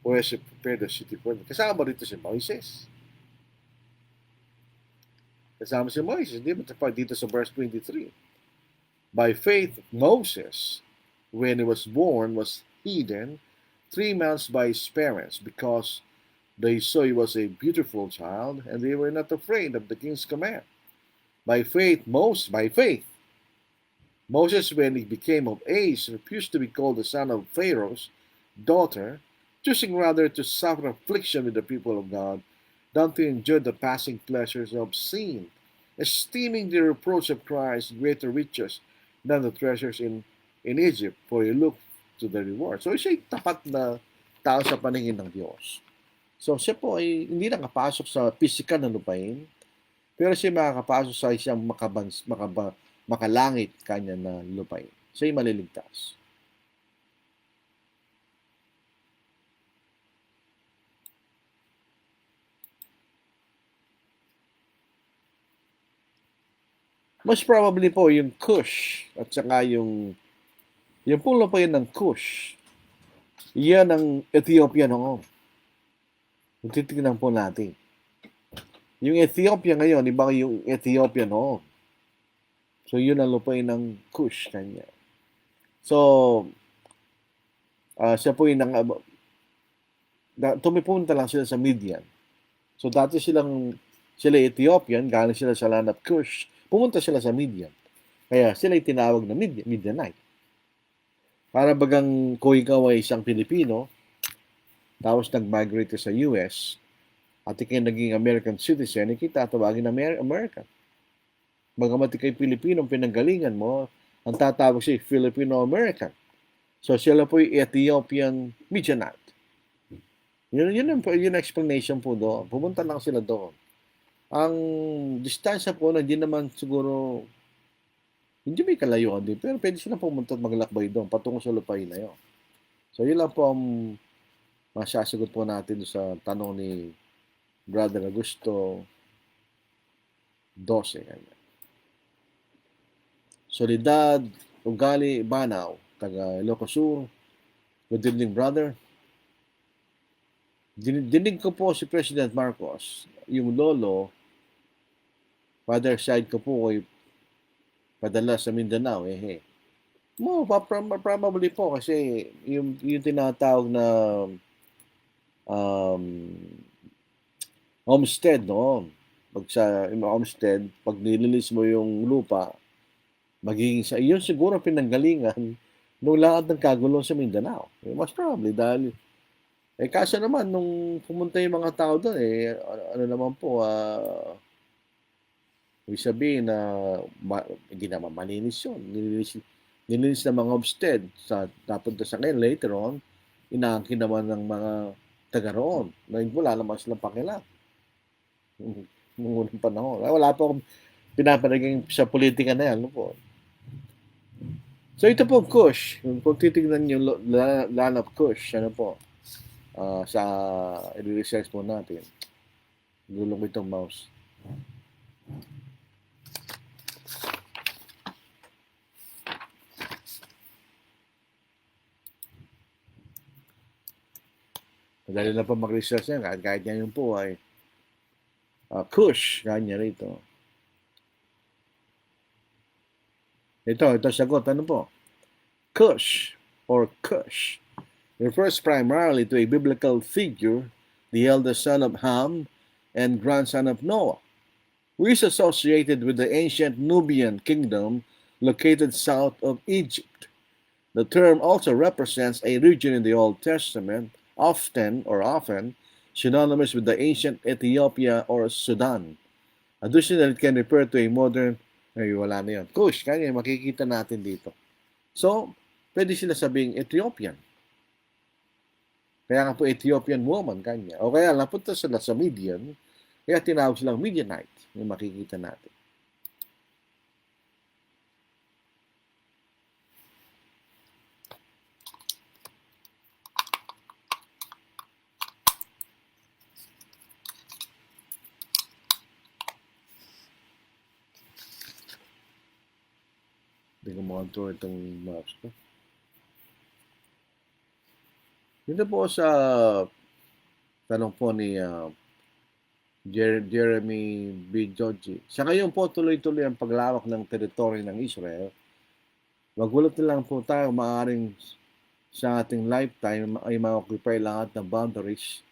who has prepared a city for them. Kasama rito si Moises. Kasama si Moises. Di ba dito sa verse 23? By faith, Moses, when he was born, was hidden 3 months by his parents, because they saw he was a beautiful child, and they were not afraid of the king's command. By faith, Moses, when he became of age, refused to be called the son of Pharaoh's daughter, choosing rather to suffer affliction with the people of God than to enjoy the passing pleasures of sin, esteeming the reproach of Christ greater riches than the treasures in Egypt, for he looked to the reward. So siya ay tapat na tao sa paningin ng Diyos. So siya po ay hindi nakapasok sa physical na lupain, Pero siya makakapasok sa isang makalangit kanya na lupain. Siya'y maliligtas. Most probably po yung Cush at saka yung pong lupain ng Cush, yan ang Ethiopia noon. Kung titignan po natin. Yung Ethiopia ngayon, iba yung Ethiopia noon. So, yun ang lupain ng Cush kanya. So, siya po yung tumipunta lang sila sa Midian. So, dati sila Ethiopian, galing sila sa land of Cush. Pumunta sila sa Midian. Kaya sila tinawag na Midianite. Para bagang kung ikaw ay isang Pilipino, tapos nag-migrate sa US, at ikaw naging American citizen, kita tawagin na American. Bagamat ikaw Pilipino, pinanggalingan mo, ang tatawag siya Filipino-American. So sila po yung Ethiopian Midianite. Yun ang explanation po doon. Pumunta lang sila doon. Ang distansya po na hindi naman siguro, hindi may kalayuan din, pero pwede sila pumunta at maglakbay doon, patungo sa lupain na yun. So yun lang po ang masasagot po natin sa tanong ni Brother Augusto 12. Solidad, Ugali, Banaw, taga Ilocos Sur. Good evening, brother. Dinig ko po si President Marcos, yung lolo, father side ko po ay padala sa Mindanao. Probably po kasi yung tinatawag na homestead noon. Pag sa homestead, pag nililis mo yung lupa, magiging sa iyon siguro pinanggalingan nung lahat ng kagulo sa Mindanao. Most probably dahil kaso naman nung pumunta yung mga tao doon ano naman po ibig sabihin na hindi naman malinis yun. Nilinis ng mga homestead sa napunta sa ngayon later on, inaangkin naman ng mga taga roon. Wala naman silang pakialam. Nung unang panahon. Wala pa akong pinapanaging sa politika na yan. Po. So ito po Kush. Kung titignan yung land of Kush, ano po, sa i-research po natin. Gulong itong mouse. Madali na pa mag-research yan. Kahit yan yung po ay Kush. Kanya rito. Ito sagot. Ano po? Cush or Cush refers primarily to a biblical figure, the eldest son of Ham and grandson of Noah, who is associated with the ancient Nubian kingdom located south of Egypt. The term also represents a region in the Old Testament, often synonymous with the ancient Ethiopia or Sudan. Additionally, it can refer to a modern, wala na yun, Kush, kanya makikita natin dito. So, pwede sila sabing Ethiopian. Kaya nga po Ethiopian woman kanya. O kaya napunta sila sa Midian, kaya tinawag silang Midianite, yung makikita natin. Hindi ko makontrol itong mouse ko. Dito po sa tanong po ni Jeremy B. Georgie. Sa ngayon po, tuloy-tuloy ang paglawak ng teritoryo ng Israel. Magulat na lang po tayo, maaaring sa ating lifetime ay ma-occupy lahat ng boundaries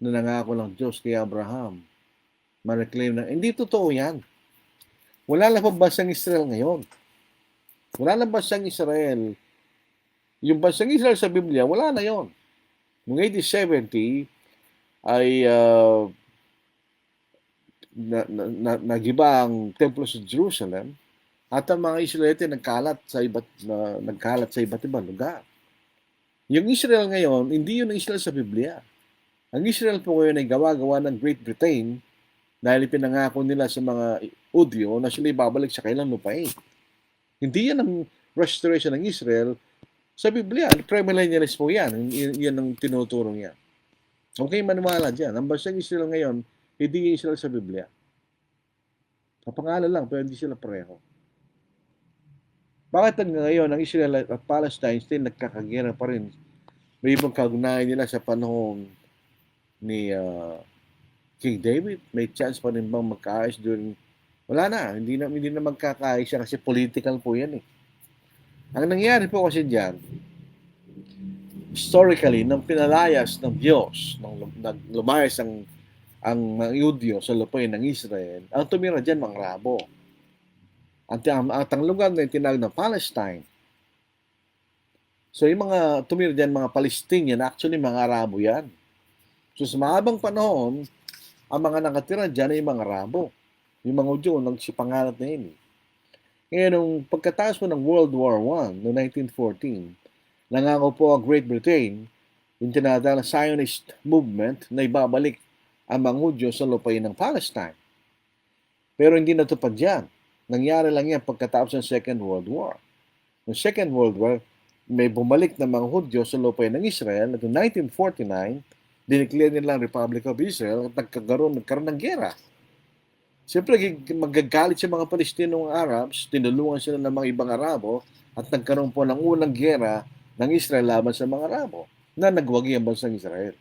na nangako ng Diyos kay Abraham. Ma-reclaim na, hindi totoo yan. Wala lang po bansang Israel ngayon. Wala lang bansang Israel. Yung bansang Israel sa Biblia, wala na yon. Noong 1870 ay nagiba ang templo sa Jerusalem at ang mga Israelite nagkalat sa iba't ibang lugar. Yung Israel ngayon, hindi yun ang Israel sa Biblia. Ang Israel po ngayon ay gawa-gawa ng Great Britain Dahil ipinangako nila sa mga Udyo na sila babalik sa kailang lupain. Hindi yan ang restoration ng Israel sa Biblia. Premillennialist po yan. Yan ang tinuturo niya. Okay, maniwala dyan. Ang bansang Israel ngayon, hindi Israel sa Biblia. Kapangalan lang, pero hindi sila pareho. Bakit hanggang ngayon, ang Israel at Palestine still nagkakagera pa rin? May ibang kaugnayan nila sa panahon ni King David. May chance pa rin bang magkaayos during... Wala na, hindi na magkakaayos siya kasi political po yan eh. Ang nangyari po kasi diyan, historically, nang pinalayas ng Diyos, nang lumayas ang mga Yudyo sa lupain ng Israel, ang tumira diyan mga Arabo. At ang lugar na tinawag na Palestine. So yung mga tumira diyan, mga Palestinian, actually mga Arabo yan. So sa mahabang panahon, ang mga nakatira diyan ay mga Arabo. Yung mga Udyo, nagsipangalat na yun. Ngayon, nung pagkatapos po ng World War I, noong 1914, nangako po ang Great Britain, yung tinatawag na Zionist movement, na ibabalik ang mga Udyo sa lupain ng Palestine. Pero hindi natupad yan. Nangyari lang yan pagkatapos ng Second World War. Noong Second World War, may bumalik na mga Hudyo sa lupain ng Israel. At noong 1949, dineclare nila ang Republic of Israel at nagkaroon ng gera. Siyempre, magagalit sa mga Palestinong Arabs, tinulungan sila ng mga ibang Arabo at nagkaroon po ng unang gera ng Israel laban sa mga Arabo na nagwagi ang bansang Israel.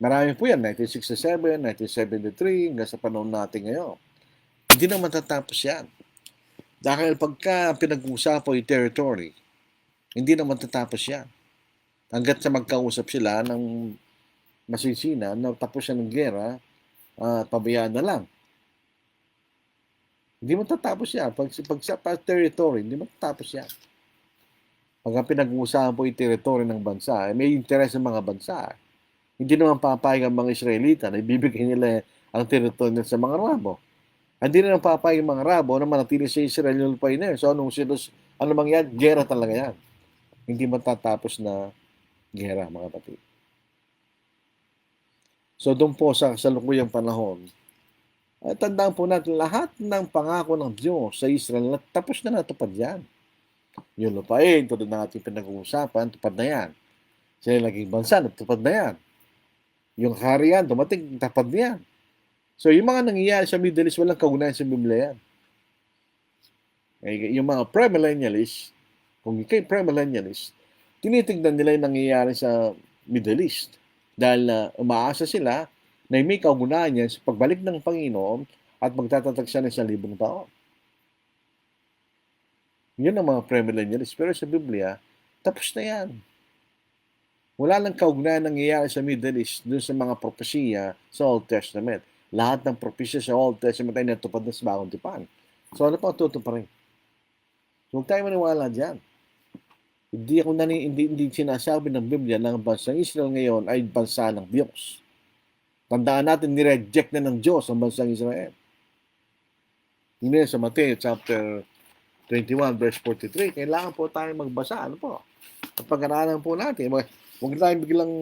Marami po yan, 1967, 1973, hanggang sa panahon natin ngayon. Hindi na matatapos yan. Dahil pagka pinag-uusapan yung territory, hindi na matatapos yan. Hanggat sa magkausap sila ng masisina na tapos siya ng gera, pabayaan na lang. Hindi matatapos yan. Pag sa territory, hindi matatapos yan. Pag pinag-uusapan po yung territory ng bansa, may interes ng mga bansa. Hindi naman papayag ang mga Israelita na ibibigay nila ang territory nila sa mga Arabo. Hindi naman papayag ang mga Arabo na manatili sa Israel yung lupain na yun. So ano mangyayari? Gera talaga yan. Hindi matatapos na gera, mga kapatid. So doon po sa kasalukuyang panahon, tandaan po natin lahat ng pangako ng Diyos sa Israel, tapos na natupad yan. Yung lupain, tulad ng ating pinag-uusapan, tupad na yan. Sila naging bansa, natupad na yan. Yung harian, dumating, tapad na yan. So yung mga nangyayari sa Middle East, walang kaugnayan sa Biblia yan. Yung mga premillennialists, kung ikay premillennialist, tinitignan nila yung nangyayari sa Middle East. Dahil umaasa sila na may kaugunahan yan sa pagbalik ng Panginoon at magtatatag siya ng 1,000 taon. Yun ang mga premillennialists. Pero sa Biblia, tapos na yan. Wala lang kaugnayan nangyayari sa Middle East dun sa mga propesiya sa Old Testament. Lahat ng propesiya sa Old Testament ay natupad na sa Bagong Tipan. So ano pa tutuparin? So huwag tayo maniwala dyan. Hindi sinasabi ng Biblia na ang bansang Israel ngayon ay bansa ng Diyos. Tandaan natin, nireject na ng Diyos ang bansang Israel. Hindi sa Matthew chapter 21 verse 43, kailangan po tayo magbasa. Ano po? At pag-aralan po natin. Huwag tayong biglang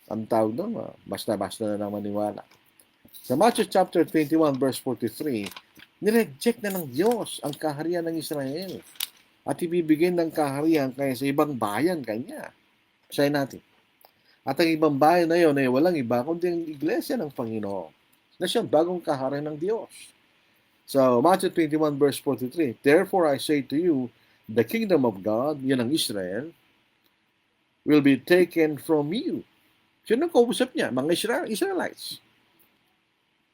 ang tawag doon, basta-basta na lang maniwala. Sa Matthew chapter 21 verse 43, nireject na ng Diyos ang kaharian ng Israel at ibibigay ng kaharian kaya sa ibang bayan kanya. Basahin natin. At ang ibang bayan na yun ay walang iba kundi ang iglesia ng Panginoon na siyang bagong kaharian ng Diyos. So, Matthew 21 verse 43, therefore I say to you, the kingdom of God, yun ang Israel, will be taken from you. Sino ang kausap niya? Mga Israelites.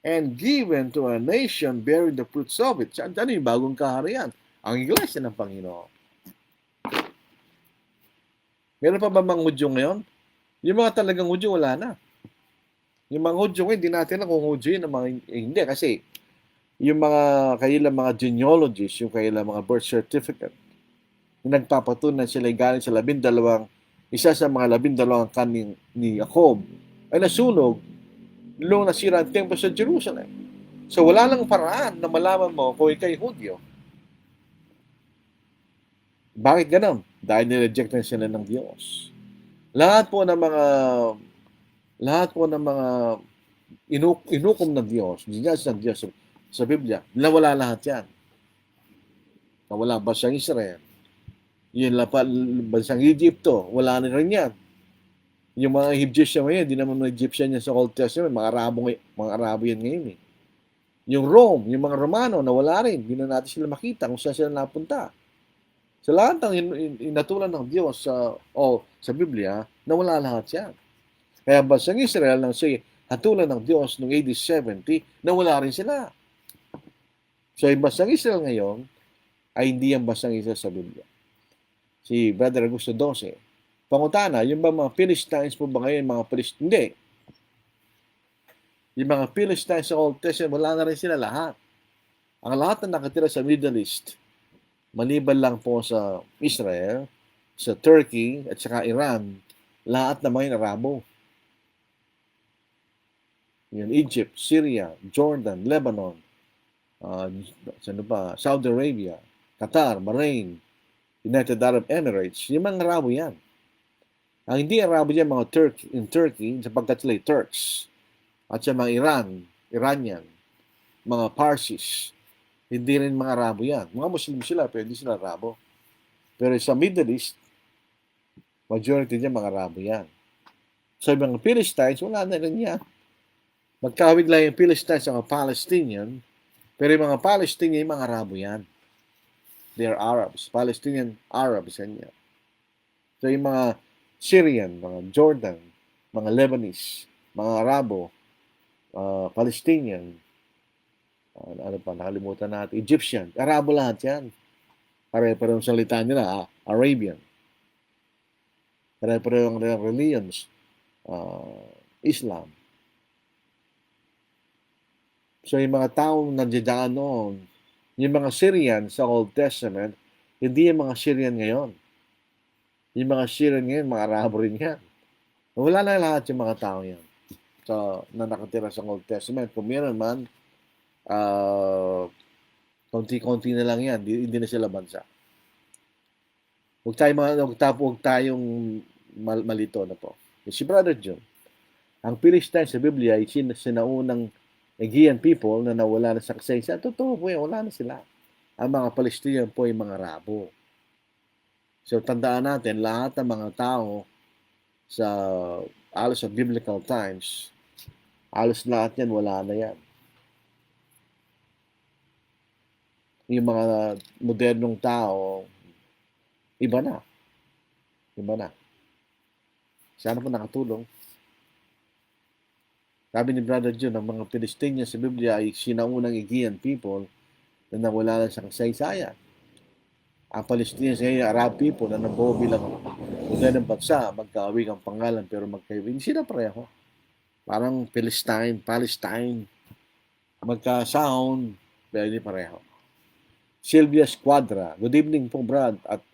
And given to a nation bearing the fruits of it. Ano yung bagong kaharian? Ang iglesia ng Panginoon. Meron pa ba mga Hudyo ngayon? Yung mga talagang Hudyo, wala na. Yung mga Hudyo, hindi natin na kung Hudyo yun. Hindi, kasi yung kailang mga genealogies, yung kailang mga birth certificate, yung nagpapatunay sila galing sa 12, isa sa mga 12 kanin ni Jacob, ay nasunog noong nasira ang templo sa Jerusalem. So wala lang paraan na malaman mo kung ikay Hudyo. Bakit ganon? Dahil nireject na sila ng Diyos. Lahat po ng mga inukom ng Diyos, ginas ng Diyos sa Biblia, nawala lahat yan. Nawala bansang Israel. Yung bansang Egypto, wala na rin yan. Yung mga Egyptian ngayon, hindi naman mga Egyptian yan sa Old Testament, mga Arabo yan ngayon eh. Yung Rome, yung mga Romano, nawala rin. Hindi na natin sila makita kung saan sila napunta. Sa lahat ng inatulan ng Diyos sa Biblia, nawala lahat yan. Kaya bansang Israel, nang say, hatulan ng Diyos noong AD 70, nawala rin sila. So, yung bansang Israel ngayon, ay hindi ang bansang Israel sa Biblia. Si Brother Augusto 12, pangutana, yung ba mga Philistines po ba ngayon, mga Philistines? Hindi. Yung mga Philistines sa Old Testament, wala na rin sila lahat. Ang lahat na nakatira sa Middle East, maliban lang po sa Israel, sa Turkey, at saka Iran, lahat na mga Arabo. Yung Egypt, Syria, Jordan, Lebanon, Saudi Arabia, Qatar, Bahrain, United Arab Emirates, yung mga Arabo yan. Ang hindi Arabo yan, mga Turkey, sapagkat sila Turks. At sa mga Iranian, mga Parsis, hindi rin mga Arabo yan. Mga Muslim sila, pero hindi sila Arabo. Pero sa Middle East, majority niya mga Arabo yan. So, yung mga Philistines, wala na rin yan. Magkawig lang yung Philistines sa mga Palestinian, pero yung mga Palestinian, yung mga Arabo yan. They are Arabs. Palestinian Arabs yan yan. So, yung mga Syrian, mga Jordan, mga Lebanese, mga Arabo, Palestinian, nakalimutan natin, Egyptian, Arabo lahat yan. Pare-pareho ang salita nila, Arabian. Pare-pareho ang religions, Islam. So, yung mga taong nandiyan noon, yung mga Syrian sa Old Testament, hindi yung mga Syrian ngayon. Yung mga Syrian ngayon, mga Arabo rin yan. Wala na lahat yung mga tao yan. So, na nakatira sa Old Testament. Kung meron man, konti-konti na lang yan. Hindi na sila bansa. Huwag tayong malito na po. Si Brother John, ang Philistines sa Biblia ay sinaunang Aegean people na nawala na sa kasaysayan. Totoo po yan, wala na sila. Ang mga Palestinian po ay mga Arabo. So, tandaan natin, lahat ng mga tao sa alos sa biblical times, alos lahat yan, wala na yan. Yung mga modernong tao, iba na. Iba na. Sana po nakatulong. Sabi ni Brother John, ang mga Palestinians sa Biblia ay sinaunang Aegean people na nawala lang sa kasaysayan. Ang Palestinians ay Arab people na nabuo bilang ng bansa, magkawig ang pangalan pero magkaiwig. Hindi sila pareho. Parang Palestine, magka-sound, pero hindi pareho. Sylvia Squadra, good evening po Brad at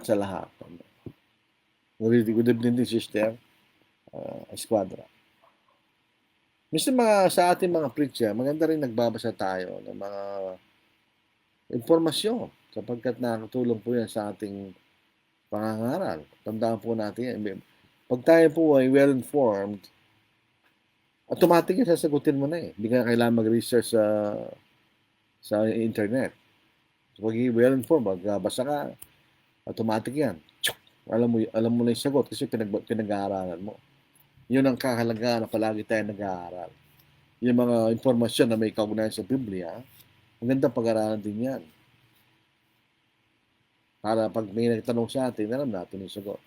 sa lahat. Good evening din sister Squadra. Minsan sa ating mga preacher, maganda rin nagbabasa tayo ng mga informasyon sapagkat nakatulong po yan sa ating pangangaral. Tandaan po natin yan. Pag tayo po ay well-informed, automatic yan sasagutin mo na eh. Hindi ka kailangan mag-research sa internet. So, pag well-informed, magbasa ka, automatic yan. Alam mo na yung sagot kasi pinag-aaralan mo. Yun ang kahalagaan na palagi tayo nag-aaral. Yung mga informasyon na may kaugnayan sa Biblia, magandang pag-aaralan din yan. Para pag may nagtanong sa atin, alam natin yung sagot.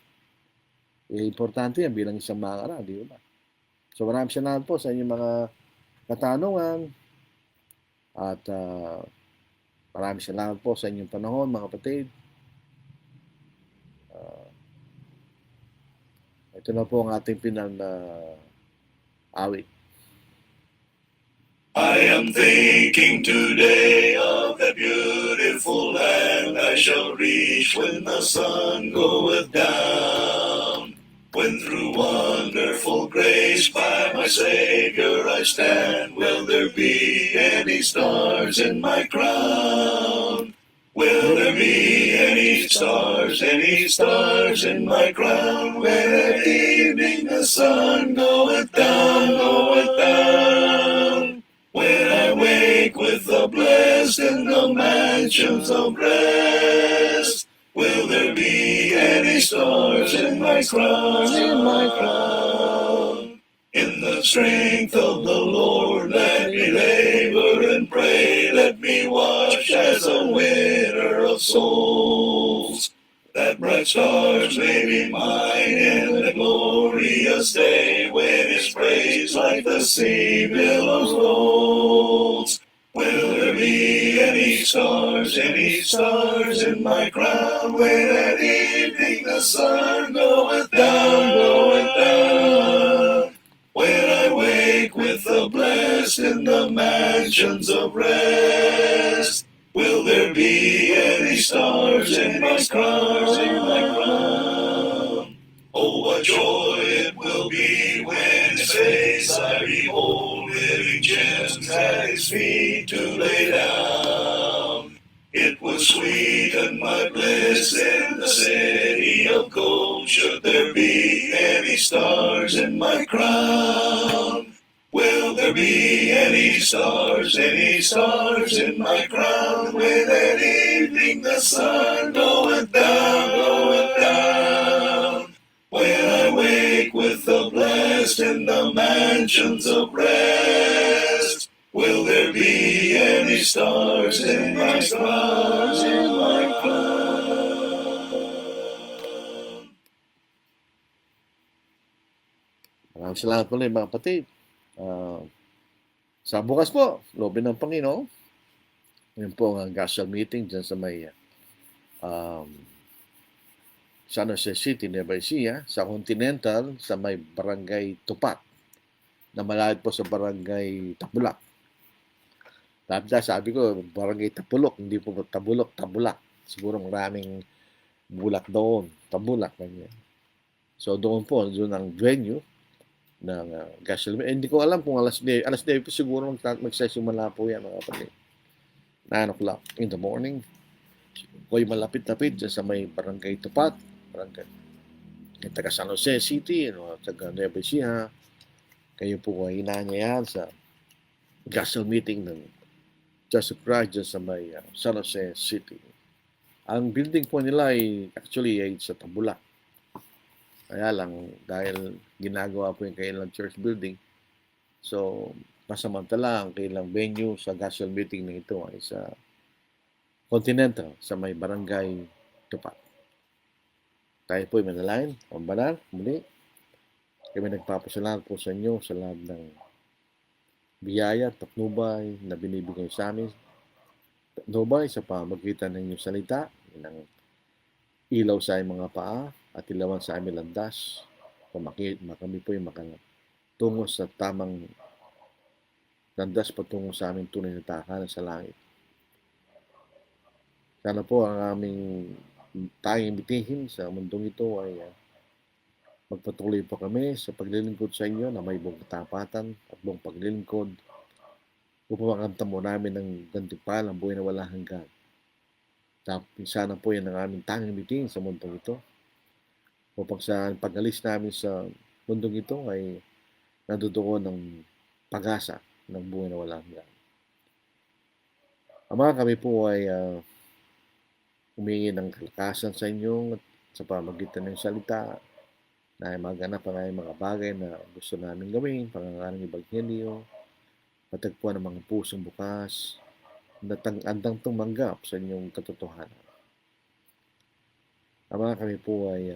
Importante yan bilang isang mga di ba? So maraming salamat po sa inyong mga katanungan at maraming salamat po sa inyong panahon, mga kapatid. Ito na po ang ating awit. I am thinking today of that beautiful land I shall reach when the sun goeth down. When through wonderful grace by my Savior I stand, will there be any stars in my crown? Will there be any stars in my crown when at evening the sun goeth down? When I wake with the blessed in the mansions of rest, will there be any stars in my crown? In the strength of the Lord, let me labor and pray. Let me watch as a winner of souls, that bright stars may be mine in the glorious day when His praise like the sea billows rolls. Will there be any stars in my crown when at evening the sun goeth down? When I wake with the blessed in the mansions of rest, will there be any stars in my crown? Oh, what joy it will be when His face I behold, living gems at His feet to lay down. It was sweet and my bliss in the city of gold. Should there be any stars in my crown? Will there be any stars in my crown? When at evening the sun goeth down. When I wake with the blessed in the mansions of rest, will there be any stars in my crown? Maraming salamat po mga kapatid. Sa bukas po, loobin ng Panginoon. Yun po ang gospel meeting dyan sa may San Jose City, Nueva Ecija, sa Continental, sa may Barangay Tupat, na malapit po sa Barangay Tabulak. Sabi ko, Barangay Tapulok, hindi po Tabulok, Tabulak. Siguro maraming bulak doon, Tabulak. Ganyan. So doon po, doon ang venue ng gospel meeting. Hindi ko alam kung alas 9 po siguro magsasimula po yan mga kapatid. 9 o'clock in the morning. Ko'y malapit-lapit dyan sa may Barangay Tupat, Barangay taga San Jose City, taga Nueva Ecija. Kayo po ay inaanyayahan sa gospel meeting ng Church of Christ dyan sa may San Jose City. Ang building po nila ay actually ay sa Tabulak. Kaya lang, dahil ginagawa po yung kailang church building, so pasamantala ang kailang venue sa gospel meeting na ito ay sa Continental, sa may Barangay Tupat. Tayo po ay manalangin, pambanal, muli. Kami nagpapasalamat po sa inyo sa lahat ng biyaya at patnubay na binibigay sa amin. Patnubay sa pamagitan ng inyong salita, ng ilaw sa aming mga paa at ilawan sa aming landas. Kami po ay makatungo sa tamang landas patungo sa aming tunay na tahanan sa langit. Sana po ang aming tayong bitihin sa mundong ito ay magpatuloy po kami sa paglilingkod sa inyo na may buong katapatan at buong paglilingkod upang makamtamo namin ng gantimpala ang buhay na wala hanggan. Sana po yan ang aming tanging bitihin sa mundong ito upang sa pag-alis namin sa mundong ito ay nandoon ng pag-asa ng buhay na wala hanggan. Ama, kami po ay humingi ng kalakasan sa inyo at sa pamagitan ng salita na maganap ang mga bagay na gusto namin gawin, pangangalang Ebanghelyo, patagpuan ng mga pusong bukas, andang tumanggap sa inyong katotohanan. Ama, kami po ay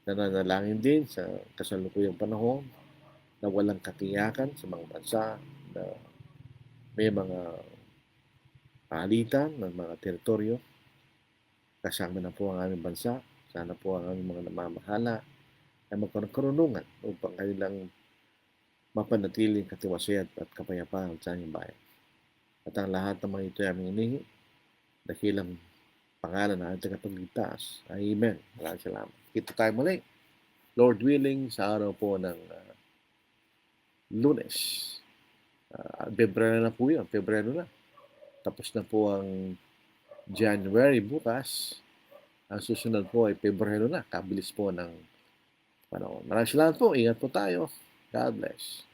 nananalangin din sa kasalukuyang panahon na walang katiyakan sa mga bansa, na may mga palitan ng mga teritoryo. Kasama na po ang aming bansa. Sana po ang aming mga namamahala ay magkaroon karunungan upang kanilang mapanatiling katiwasyan at kapayapaan sa aming bayan. At ang lahat ng mga ito ay aming inihi, dakilang pangalan na ating tagapagligtas. Amen. Maraming salamat. Kita tayo muli, Lord willing, sa araw po ng Lunes. Pebrero na po yun. Pebrero na. Tapos na po ang January bukas. Ang susunod po ay Pebrero na. Kabilis po ng panahon. Maraming salamat po. Ingat po tayo. God bless.